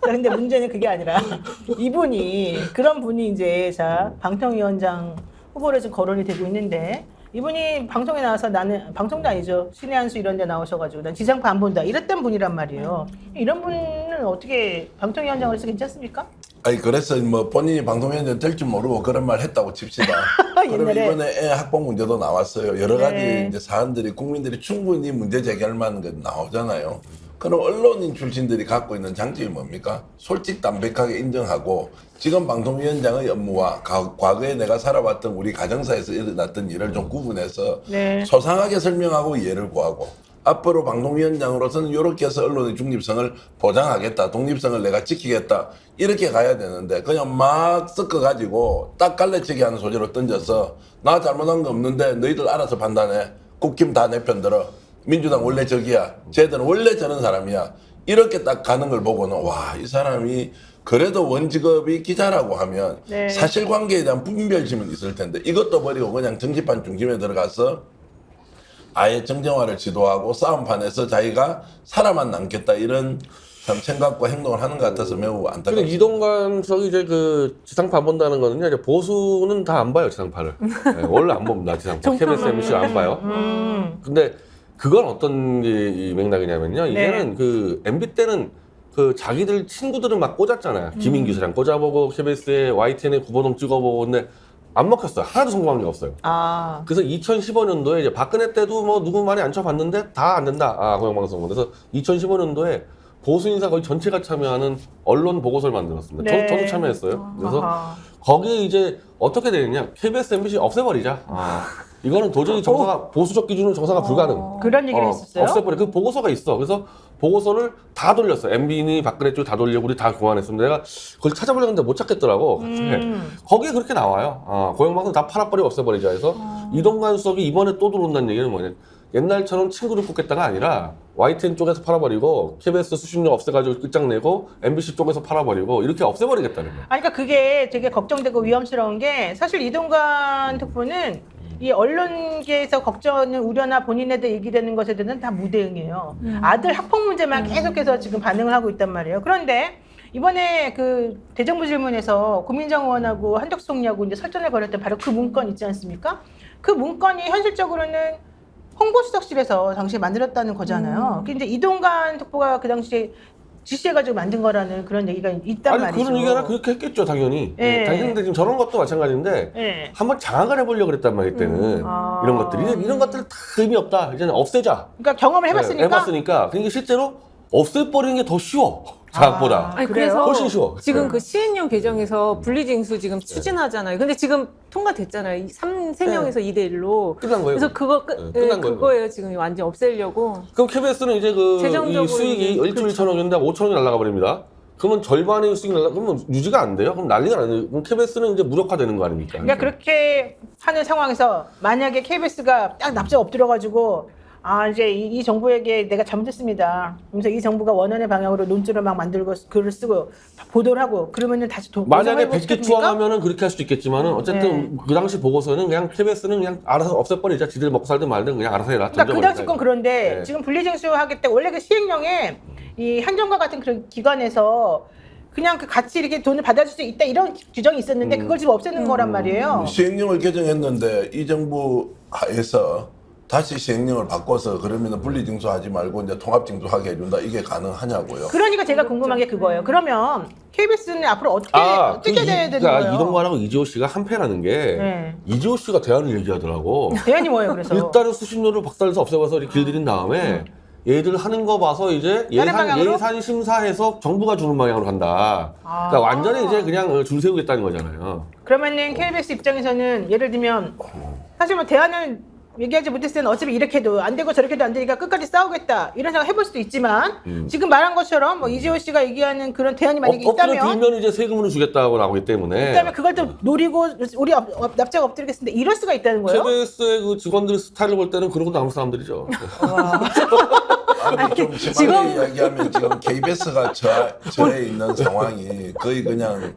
근데 문제는 그게 아니라 이분이 그런 분이 이제 자 방통위원장 후보로 지금 거론이 되고 있는데 이분이 방송에 나와서 나는 방송도 아니죠 신의 한수 이런 데 나오셔가지고 난 지상파 안 본다 이랬던 분이란 말이에요. 이런 분은 어떻게 방통위원장으로 해서 괜찮습니까? 아니 그래서 뭐 본인이 방송위원장 될 줄 모르고 그런 말 했다고 칩시다. 그럼 옛날에. 이번에 애 학폭 문제도 나왔어요. 여러 가지 네. 이제 사안들이 국민들이 충분히 문제 제기할 만한 게 나오잖아요. 그럼 언론인 출신들이 갖고 있는 장점이 뭡니까? 솔직 담백하게 인정하고 지금 방통위원장의 업무와 과거에 내가 살아왔던 우리 가정사에서 일어났던 일을 좀 구분해서 네. 소상하게 설명하고 이해를 구하고 앞으로 방통위원장으로서는 이렇게 해서 언론의 중립성을 보장하겠다. 독립성을 내가 지키겠다. 이렇게 가야 되는데 그냥 막 섞어가지고 딱 갈래치기 하는 소리로 던져서 나 잘못한 거 없는데 너희들 알아서 판단해. 국힘 다 내 편 들어. 민주당 원래 저기야. 쟤들은 원래 저런 사람이야. 이렇게 딱 가는 걸 보고는 와, 이 사람이 그래도 원직업이 기자라고 하면 네. 사실관계에 대한 분별심은 있을 텐데 이것도 버리고 그냥 정치판 중심에 들어가서 아예 정쟁화를 지도하고 싸움판에서 자기가 살아만 남겠다 이런 참 생각과 행동을 하는 것 같아서 매우 근데 안타깝습니다. 이동관 저기 이제 그 지상파 안 본다는 거는요. 이제 보수는 다 안 봐요 지상파를. 네, 원래 안 봅니다 지상파. KBS, MBC 안 봐요. 근데 그건 어떤 이 맥락이냐면요. 이제는 그 MB 때는 그 자기들 친구들은 막 꽂았잖아요. 김인규 씨랑 꽂아보고 KBS에 YTN에 구보동 찍어보고 근데 안 먹혔어요. 하나도 성공한 게 없어요. 아 그래서 2015년도에 이제 박근혜 때도 뭐 누구 많이 안 쳐봤는데 다 안 된다. 공영방송. 그래서 2015년도에 보수 인사 거의 전체가 참여하는 언론 보고서를 만들었습니다. 네. 저도 참여했어요. 그래서 아하. 거기에 이제 어떻게 되느냐. KBS, MBC 없애버리자. 이거는 도저히 정사가 보수적 기준으로 정사가 불가능. 그런 얘기를 했었어요? 없애버려. 그 보고서가 있어. 그래서 보고서를 다 돌렸어. MB니 박근혜 쪽 다 돌리고 우리 다 교환했습니다. 내가 그걸 찾아보려고 했는데 못 찾겠더라고. 거기에 그렇게 나와요. 고용방송 다 팔아버리고 없애버리자 해서 이동관 수석이 이번에 또 들어온다는 얘기는 뭐냐. 옛날처럼 친구를 뽑겠다가 아니라 YTN 쪽에서 팔아버리고 KBS 수신료 없애가지고 끝장내고 MBC 쪽에서 팔아버리고 이렇게 없애버리겠다는 거야. 아니, 그러니까 그게 되게 걱정되고 위험스러운 게 사실 이동관 특보는 이 언론계에서 걱정하는 우려나 본인에도 얘기되는 것에 대해서는 다 무대응이에요. 아들 학폭 문제만 계속해서 지금 반응을 하고 있단 말이에요. 그런데 이번에 그 대정부 질문에서 고민정 의원하고 한덕수 총리하고 이제 설전을 벌였던 바로 그 문건 있지 않습니까? 그 문건이 현실적으로는 홍보수석실에서 당시에 만들었다는 거잖아요. 근데 이동관 특보가 그 당시에 지시해가지고 만든 거라는 그런 얘기가 있단 아니 말이죠. 그런 얘기나 그렇게 했겠죠 당연히. 예. 당연히 지금 저런 것도 마찬가지인데 예. 한번 장악을 해보려고 그랬단 말이에요 그때는. 아. 이런 것들이 이런 것들은 다 의미 없다. 이제는 없애자. 그러니까 경험을 해봤으니까. 해봤으니까. 그러니까 실제로 없애버리는 게 더 쉬워. 장악보다. 아니, 그래요? 그래서 훨씬 쉬워. 지금 네. 그 시행령 개정에서 분리징수 지금 추진하잖아요. 근데 지금 통과됐잖아요. 3명에서 2대1로. 끝난 거예요. 그래서 그거 끝난 거예요. 그거예요. 지금 완전 없애려고. 그럼 KBS는 이제 그 재정적으로 이 수익이 이제 1조 그렇죠. 1천억인데 5천억이 날아가 버립니다. 그러면 절반의 수익이 날아가 그러면 유지가 안 돼요? 그럼 난리가 나요. 그럼 KBS는 이제 무력화되는 거 아닙니까? 그러니까 그렇게 하는 상황에서 만약에 KBS가 딱 납작 엎드려가지고 이제 이 정부에게 내가 잘못했습니다. 그래서 이 정부가 원하는 방향으로 논조를 막 만들고 글을 쓰고 보도를 하고 그러면은 다시 만약에 100개 투항하면은 그렇게 할 수도 있겠지만은 어쨌든 그 당시 보고서는 그냥 KBS는 그냥 알아서 없애버리자. 지들 먹고 살든 말든 그냥 알아서 해라. 그러니까 그 당시 건 그런데 네. 지금 분리징수하겠다. 원래 그 시행령에 이 행정과 같은 그런 기관에서 그냥 그 같이 이렇게 돈을 받아줄 수 있다 이런 규정이 있었는데 그걸 지금 없애는 거란 말이에요. 시행령을 개정했는데 이 정부 하에서 다시 시행령을 바꿔서 그러면 분리징수하지 말고 이제 통합징수하게 해준다 이게 가능하냐고요. 그러니까 제가 궁금한 게 그거예요. 그러면 KBS는 앞으로 어떻게 돼야 되는 거예요? 이동관하고 이재호 씨가 한패라는 게 네. 이재호 씨가 대안을 얘기하더라고. 대안이 뭐예요? 그래서 일단은 수신료를 박살내서 없애봐서 이렇게 길들인 다음에 얘들 하는 거 봐서 이제 다른 방향으로? 예산 심사해서 정부가 주는 방향으로 간다. 그러니까 완전히 이제 그냥 줄 세우겠다는 거잖아요. 그러면은 KBS 입장에서는 예를 들면 사실 뭐 대안을 얘기하지 못했을 때는 어차피 이렇게도 안 되고 저렇게도 안 되니까 끝까지 싸우겠다 이런 생각 해볼 수도 있지만 지금 말한 것처럼 뭐 이재호 씨가 얘기하는 그런 대안이 만약에 엎드려 있다면 들면 이제 세금으로 주겠다고 나오기 때문에 있다면 그걸 또 노리고 우리 납작 엎드리겠습니다 이럴 수가 있다는 거예요? KBS의 그 직원들의 스타일을 볼 때는 그러고 나온 사람들이죠. 아니 좀 심하게 이야기하면 지금 KBS가 저에 있는 상황이 거의 그냥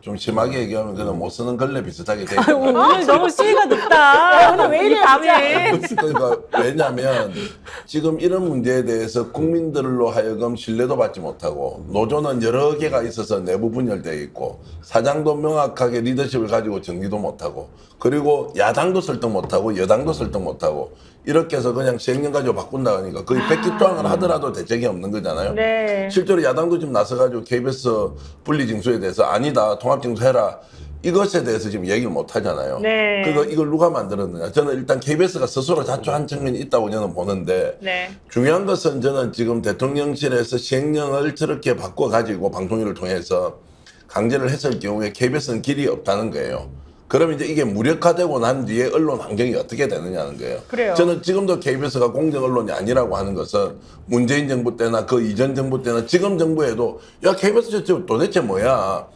좀 심하게 얘기하면 그냥 못 쓰는 걸레 비슷하게 돼 있는 거예요. 오늘 너무 수위가 높다. 오늘 왜 이래요, 이 밤에. 그러니까 왜냐하면 지금 이런 문제에 대해서 국민들로 하여금 신뢰도 받지 못하고 노조는 여러 개가 있어서 내부 분열되어 있고 사장도 명확하게 리더십을 가지고 정리도 못하고 그리고 야당도 설득 못하고 여당도 설득 못하고 이렇게 해서 그냥 시행령 가지고 바꾼다 하니까 거의 백기투항을 하더라도 대책이 없는 거잖아요. 네. 실제로 야당도 지금 나서가지고 KBS 분리징수에 대해서 아니다 통합징수해라 이것에 대해서 지금 얘기를 못 하잖아요. 네. 그거 이걸 누가 만들었느냐. 저는 일단 KBS가 스스로 자초한 측면이 있다고 저는 보는데 네. 중요한 것은 저는 지금 대통령실에서 시행령을 저렇게 바꿔가지고 방통위를 통해서 강제를 했을 경우에 KBS는 길이 없다는 거예요. 그러면 이제 이게 무력화되고 난 뒤에 언론 환경이 어떻게 되느냐는 거예요. 그래요. 저는 지금도 KBS가 공정 언론이 아니라고 하는 것은 문재인 정부 때나 그 이전 정부 때나 지금 정부에도 야 KBS 도대체 뭐야.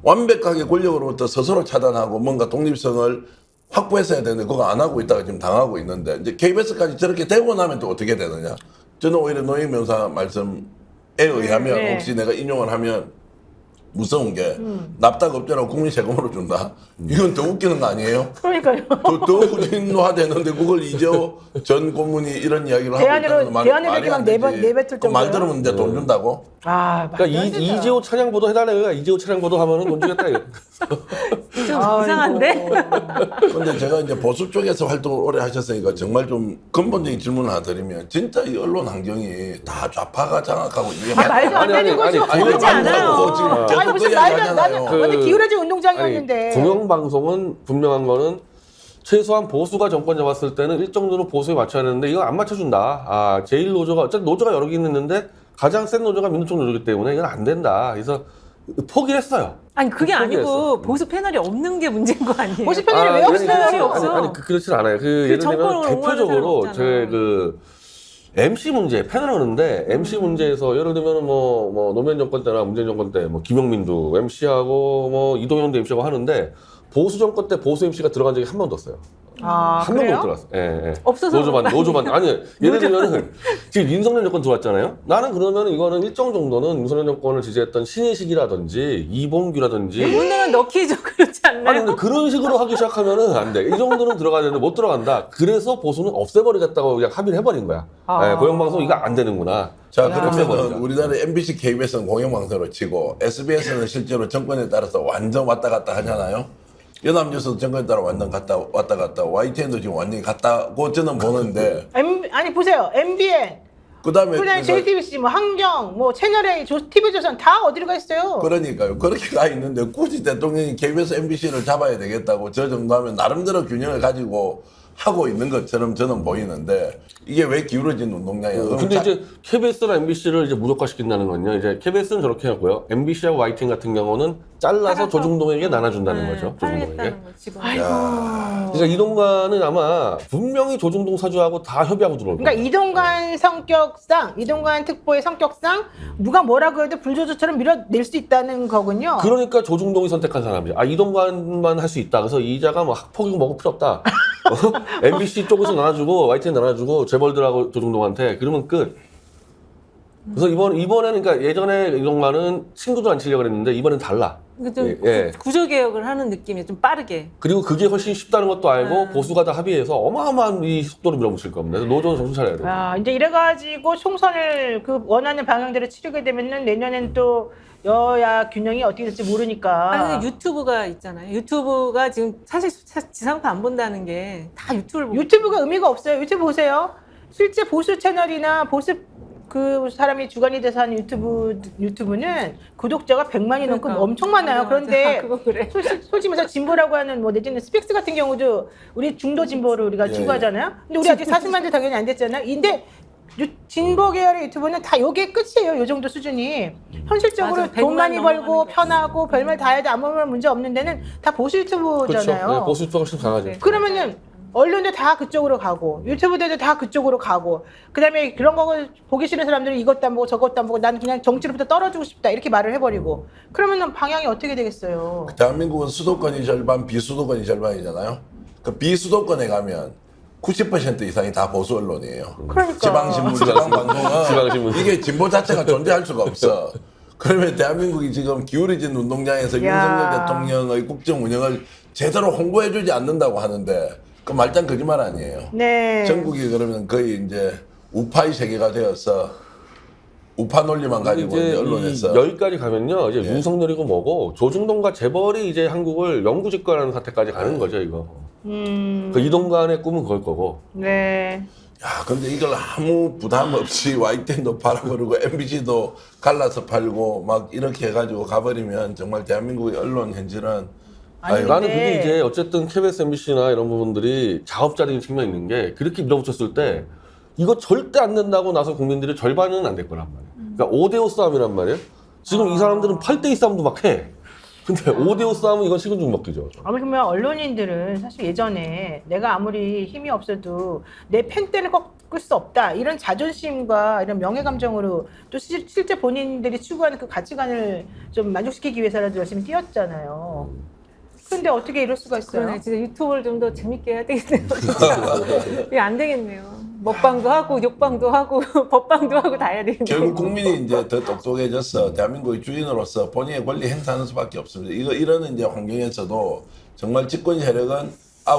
완벽하게 권력으로부터 스스로 차단하고 뭔가 독립성을 확보했어야 되는데 그거 안 하고 있다가 지금 당하고 있는데 이제 KBS까지 저렇게 되고 나면 또 어떻게 되느냐. 저는 오히려 노영 변호사 말씀에 의하면 네. 혹시 내가 인용을 하면 무서운 게 납작 엎드려 국민 세금으로 준다. 이건 더 웃기는 거 아니에요? 그러니까요. 더 후진화되는데 그걸 이재호 전 고문이 이런 이야기를 하고 있다는 건 대안으로 말이 이렇게 안 막 되지. 내뱉을 그 말 정도예요? 들으면 이제 돈 준다고? 말도 그러니까 안 된다. 이재호 차량 보도 해달래요. 이재호 차량 보도 하면은 돈 주겠다. 이거. 좀 이상한데? 근데 제가 이제 보수 쪽에서 활동을 오래 하셨으니까 정말 좀 근본적인 질문을 하나 드리면 진짜 이 언론 환경이 다 좌파가 장악하고 이게 말도 안 되는 거죠. 그러지 않아요. 지금 계속 아니 무슨 그 말도 이야기 안 나는 하잖아요. 완전 기울어진 운동장이었는데. 공영방송은 분명한 거는 최소한 보수가 정권 잡았을 때는 일정 정도 보수에 맞춰야 되는데 이거 안 맞춰준다. 제1노조가 어쨌든 노조가 여러 개 있는데 가장 센 노조가 민주적 노조이기 때문에 이건 안 된다. 그래서 포기했어요. 아니 그게 아니고 포기했어. 보수 패널이 없는 게 문제인 거 아니에요? 보수 패널이 왜 보수 패널이 없어요? 없어. 아니 그렇진 않아요. 예를 정권을 들면 옹호하는 대표적으로 사람 제 그 MC 문제, 패널을 하는데 MC 문제에서 예를 들면 뭐 노무현 정권 때나 문재인 정권 때 뭐 김용민도 MC하고 뭐 이동영도 MC하고 하는데 보수 정권 때 보수 MC가 들어간 적이 한 번도 없어요. 아, 한 번도 그래요? 못 들어갔어. 예. 없어서 노조반 아니 예를 들면은 지금 윤석열 정권 들어왔잖아요. 나는 그러면 이거는 일정 정도는 윤석열 정권을 지지했던 신혜식이라든지 이봉규라든지 문제는 넣기죠. 그렇지 않나요? 아니 근데 그런 식으로 하기 시작하면은 안 돼. 이 정도는 들어가야 되는데 못 들어간다. 그래서 보수는 없애버리겠다고 그냥 합의를 해버린 거야. 아. 공영방송 이거 안 되는구나. 자, 야. 그러면 우리나라 MBC, KBS는 공영방송으로 치고 SBS는 실제로 정권에 따라서 완전 왔다 갔다 하잖아요. 연합뉴스도 정권에 따라 완전 왔다 갔다, YTN도 지금 완전히 갔다고 저는 보는데, 아니 보세요. MBN, 그다음에 JTBC, 뭐 환경, 뭐 채널A, TV조선 다 어디로 가 있어요? 그러니까요. 그렇게 가 있는데 굳이 대통령이 KBS, MBC를 잡아야 되겠다고 저 정도 하면 나름대로 균형을 가지고 하고 있는 것처럼 저는 보이는데 이게 왜 기울어진 운동량이에요? 근데 이제 KBS나 MBC를 이제 무력화시킨다는 건요. 이제 KBS는 저렇게 하고요. MBC하고 YTN 같은 경우는 잘라서 조중동에게 나눠준다는 거죠. 조중동에게. 팔겠다는 거 지금. 그러니까 이동관은 아마 분명히 조중동 사주하고 다 협의하고 들어올 거예요. 그러니까 이동관 성격상, 이동관 특보의 성격상 누가 뭐라고 해도 불조조처럼 밀어낼 수 있다는 거군요. 그러니까 조중동이 선택한 사람이죠. 이동관만 할 수 있다. 그래서 이자가 뭐 학폭이고 뭐고 필요 없다. MBC 쪽에서 나눠주고 YTN 나눠주고 재벌들하고 조중동한테 그러면 끝. 그래서 이번에는 그러니까 예전에 이동관은 친구도 안 치려고 그랬는데 이번엔 달라. 좀 예. 구조개혁을 하는 느낌이 좀 빠르게. 그리고 그게 훨씬 쉽다는 것도 알고 보수가 다 합의해서 어마어마한 이 속도로 밀어붙일 겁니다. 그래서 노조는 정신 차려야 돼요. 아, 이제 이래가지고 총선을 그 원하는 방향대로 치르게 되면은 내년엔 또 여야 균형이 어떻게 될지 모르니까. 아니 근데 유튜브가 있잖아요. 유튜브가 지금 사실 지상파 안 본다는 게 다 유튜브를 보고. 유튜브가 의미가 없어요. 유튜브 보세요. 실제 보수 채널이나 보수 그 사람이 주관이 돼서 하는 유튜브는 구독자가 100만이 넘고 그러니까. 엄청 많아요. 맞아, 그런데 그거 그래. 솔직히 말해서 진보라고 하는 뭐 내지는 스픽스 같은 경우도 우리 중도 진보를 우리가 예, 추구하잖아요. 근데 우리 아직 40만 대 당연히 안 됐잖아요. 근데 진보 계열의 유튜브는 다 요게 끝이에요. 요 정도 수준이. 현실적으로 맞아, 돈 많이 100만 벌고 넘어가니까. 편하고 별말 다 해도 아무 문제 없는 데는 다 보수 유튜브잖아요. 그렇죠. 네, 보수 유튜브가 훨씬 강하죠. 네. 그러면은 언론도 다 그쪽으로 가고 유튜브들도 다 그쪽으로 가고 그다음에 그런 거 보기 싫은 사람들은 이것도 안 보고 저것도 안 보고 난 그냥 정치로부터 떨어지고 싶다 이렇게 말을 해버리고 그러면은 방향이 어떻게 되겠어요? 대한민국은 수도권이 절반, 비수도권이 절반이잖아요. 그 비수도권에 가면 90% 이상이 다 보수 언론이에요. 그러니까. 지방신문, 지방방송은 지방신문. 이게 진보 자체가 존재할 수가 없어. 그러면 대한민국이 지금 기울어진 운동장에서 야. 윤석열 대통령의 국정 운영을 제대로 홍보해주지 않는다고 하는데 그 말짱 거짓말 아니에요. 네. 전국이 그러면 거의 이제 우파의 세계가 되어서 우파 논리만 가지고 이제 언론에서 여기까지 가면요. 이제 예. 윤석열이고 뭐고 조중동과 재벌이 이제 한국을 영구집권하는 사태까지 가는 거죠, 이거. 그 이동관의 꿈은 그걸 거고. 네. 야, 근데 이걸 아무 부담 없이 YTN도 팔아버리고 MBC도 갈라서 팔고 막 이렇게 해가지고 가버리면 정말 대한민국의 언론 현실은 아니, 나는 근데- 그게 이제 어쨌든 KBS, MBC나 이런 부분들이 자업자득인 측면이 있는 게 그렇게 밀어붙였을 때 이거 절대 안 된다고 나서 국민들이 절반은 안 될 거란 말이에요. 그러니까 5대5 싸움이란 말이에요. 지금 이 사람들은 8대2 싸움도 막 해. 근데 5대5 싸움은 이건 식은 죽 먹기죠. 아니 그러면 언론인들은 사실 예전에 내가 아무리 힘이 없어도 내 팬대를 꺾을 수 없다 이런 자존심과 이런 명예 감정으로 또 실제 본인들이 추구하는 그 가치관을 좀 만족시키기 위해서라도 열심히 뛰었잖아요. 근데 어떻게 이럴 수가 있어요? 그러네. 진짜 유튜브를 좀 더 재밌게 해야 되겠네요. 진짜. 이게 안 되겠네요. 먹방도 하고 욕방도 하고 법방도 하고 다 해야 되겠네요. 결국 국민이 이제 더 똑똑해졌어. 대한민국의 주인으로서 본인의 권리 행사하는 수밖에 없습니다. 이런 이제 환경에서도 정말 집권 세력은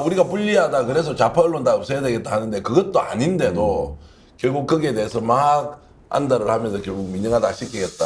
우리가 불리하다 그래서 좌파 언론 다 없애야 되겠다 하는데 그것도 아닌데도 결국 거기에 대해서 막 안달을 하면서 결국 민영화다 시키겠다.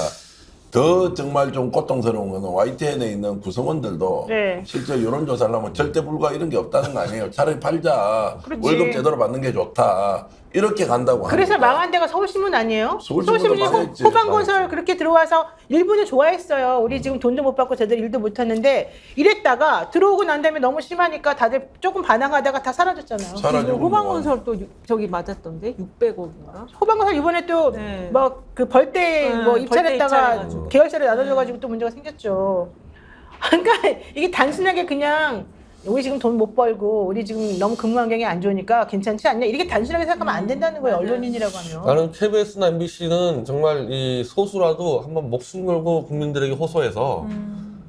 더 정말 좀 고통스러운 거는 YTN에 있는 구성원들도 네. 실제 여론조사를 하면 절대 불가 이런 게 없다는 거 아니에요. 차라리 팔자. 그렇지. 월급 제대로 받는 게 좋다. 이렇게 간다고 그래서 합니다. 망한 데가 서울신문 아니에요? 서울신문도 망했지. 호방건설 그렇게 들어와서 일부는 좋아했어요. 우리 지금 돈도 못 받고 제대로 일도 못 하는데 이랬다가 들어오고 난 다음에 너무 심하니까 다들 조금 반항하다가 다 사라졌잖아요. 사라지고 호방건설도 저기 맞았던데 600억인가? 호방건설 이번에 또 네. 뭐 그 벌떼 네, 뭐 벌떼 입찰했다가 입찰해가지고. 계열사를 나눠줘가지고 또 문제가 생겼죠. 그러니까 이게 단순하게 그냥 우리 지금 돈 못 벌고 우리 지금 너무 근무 환경이 안 좋으니까 괜찮지 않냐 이렇게 단순하게 생각하면 안 된다는 거예요. 맞아요. 언론인이라고 하면. 나는 KBS나 MBC는 정말 이 소수라도 한번 목숨 걸고 국민들에게 호소해서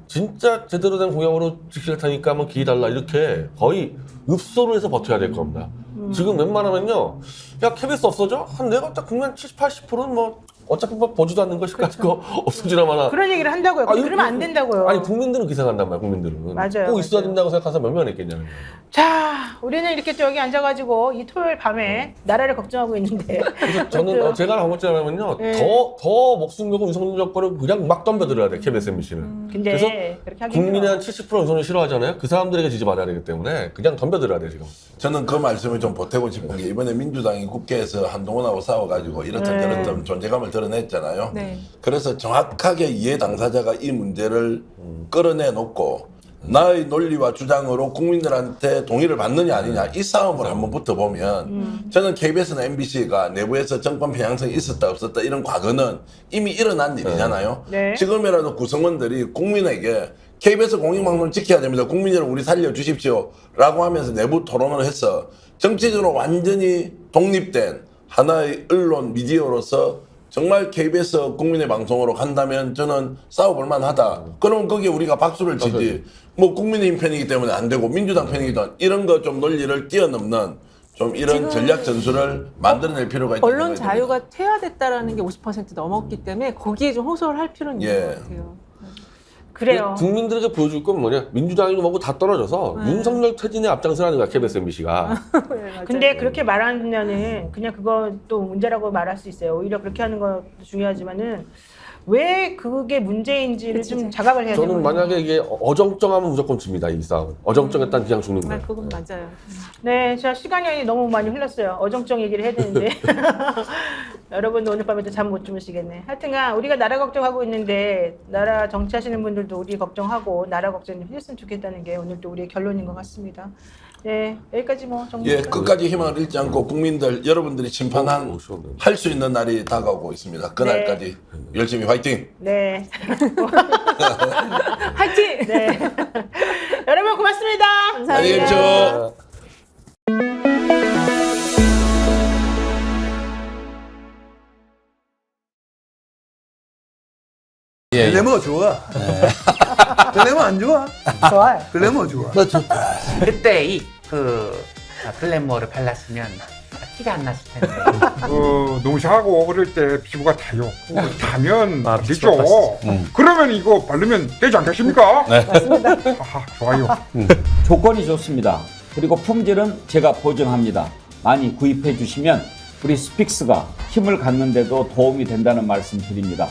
진짜 제대로 된 공약으로 지킬 테니까 한번 기회 달라 이렇게 거의 읍소를 해서 버텨야 될 겁니다. 지금 웬만하면요, 야 KBS 없어져? 한 내가 딱 국민 70, 80%는 뭐 어차피 뭐 보지도 않는 것이 가지고 없어지나 마나. 그런 얘기를 한다고요. 아니, 그러면 안 된다고요. 아니 국민들은 기생한단 말이야. 국민들은 맞아요, 꼭 있어야 맞아요. 된다고 생각해서 몇 명 있겠냐는 거예요. 자, 우리는 이렇게 또 여기 앉아가지고 이 토요일 밤에 나라를 걱정하고 있는데. 그래서 저는 제가 한 번째 하면요, 네. 더 목숨 걸고 윤석열 거를 그냥 막 덤벼들어야 돼 KBS, MBC는. 근데 그래서 그렇게 하기 국민의 힘들어. 한 70% 윤석열 싫어하잖아요. 그 사람들에게 지지받아야 되기 때문에 그냥 덤벼들어야 돼 지금. 저는 그 말씀을 좀 보태고 싶은 게 이번에 민주당이 국회에서 한동훈하고 싸워가지고 이렇든 네. 저렇든 존재감을 드러냈잖아요. 네. 그래서 정확하게 이해 당사자가 이 문제를 끌어내놓고 나의 논리와 주장으로 국민들한테 동의를 받느냐 아니냐 이 싸움을 한번 붙어보면 저는 KBS나 MBC가 내부에서 정권 편향성이 있었다 없었다 이런 과거는 이미 일어난 일이잖아요. 네. 지금이라도 구성원들이 국민에게 KBS 공영방송을 지켜야 됩니다. 국민 여러분 우리 살려주십시오 라고 하면서 내부 토론을 해서 정치적으로 완전히 독립된 하나의 언론 미디어로서 정말 KBS 국민의 방송으로 간다면 저는 싸워볼 만하다. 그러면 거기에 우리가 박수를 치지. 뭐 국민의힘 편이기 때문에 안 되고 민주당 편이기도 이런 거 좀 논리를 뛰어넘는 좀 이런 지금 전략 전술을 만들어낼 필요가 있다. 언론 자유가 퇴화됐다라는 게 50% 넘었기 때문에 거기에 좀 호소를 할 필요는 있는 예. 것 같아요. 그래요. 국민들에게 보여줄 건 뭐냐? 민주당이고 뭐고 다 떨어져서 네. 윤석열 퇴진에 앞장서라는 거야 KBS, MBC가. 네, 맞아요. 근데 그렇게 말하면은 그냥 그것도 문제라고 말할 수 있어요. 오히려 그렇게 하는 것도 중요하지만은 왜 그게 문제인지를 좀 자각을 해야 저는 되거든요. 만약에 이게 어정쩡하면 무조건 집니다 이 싸움. 어정쩡했다는 그냥 죽는 아, 거예요. 그건 맞아요. 네, 자 시간이 너무 많이 흘렀어요. 어정쩡 얘기를 해야 되는데 여러분도 오늘 밤에도 잠 못 주무시겠네. 하여튼간 우리가 나라 걱정하고 있는데 나라 정치하시는 분들도 우리 걱정하고 나라 걱정 좀 해줬으면 좋겠다는 게 오늘 또 우리의 결론인 것 같습니다. 네, 여기까지 뭐 정리. 예, 끝까지 희망을 잃지 않고 국민들 여러분들이 심판한 할 수 있는 날이 다가오고 있습니다. 그날까지 열심히 화이팅. 네, 화이팅! 네. 여러분 고맙습니다. 안녕히 계십시오. 글래머 좋아. 글래머 안 좋아? 좋아요. 글래머 좋아. 그때 그 글래머를 발랐으면 티가 안 났을 텐데. 너무 샤하고 그럴 때 피부가 타요. 타면 아, 되죠. 비슷하다. 그러면 이거 바르면 되지 않겠습니까? 네. 맞습니다. 아, 좋아요. 조건이 좋습니다. 그리고 품질은 제가 보증합니다. 많이 구입해 주시면 우리 스픽스가 힘을 갖는데도 도움이 된다는 말씀 드립니다.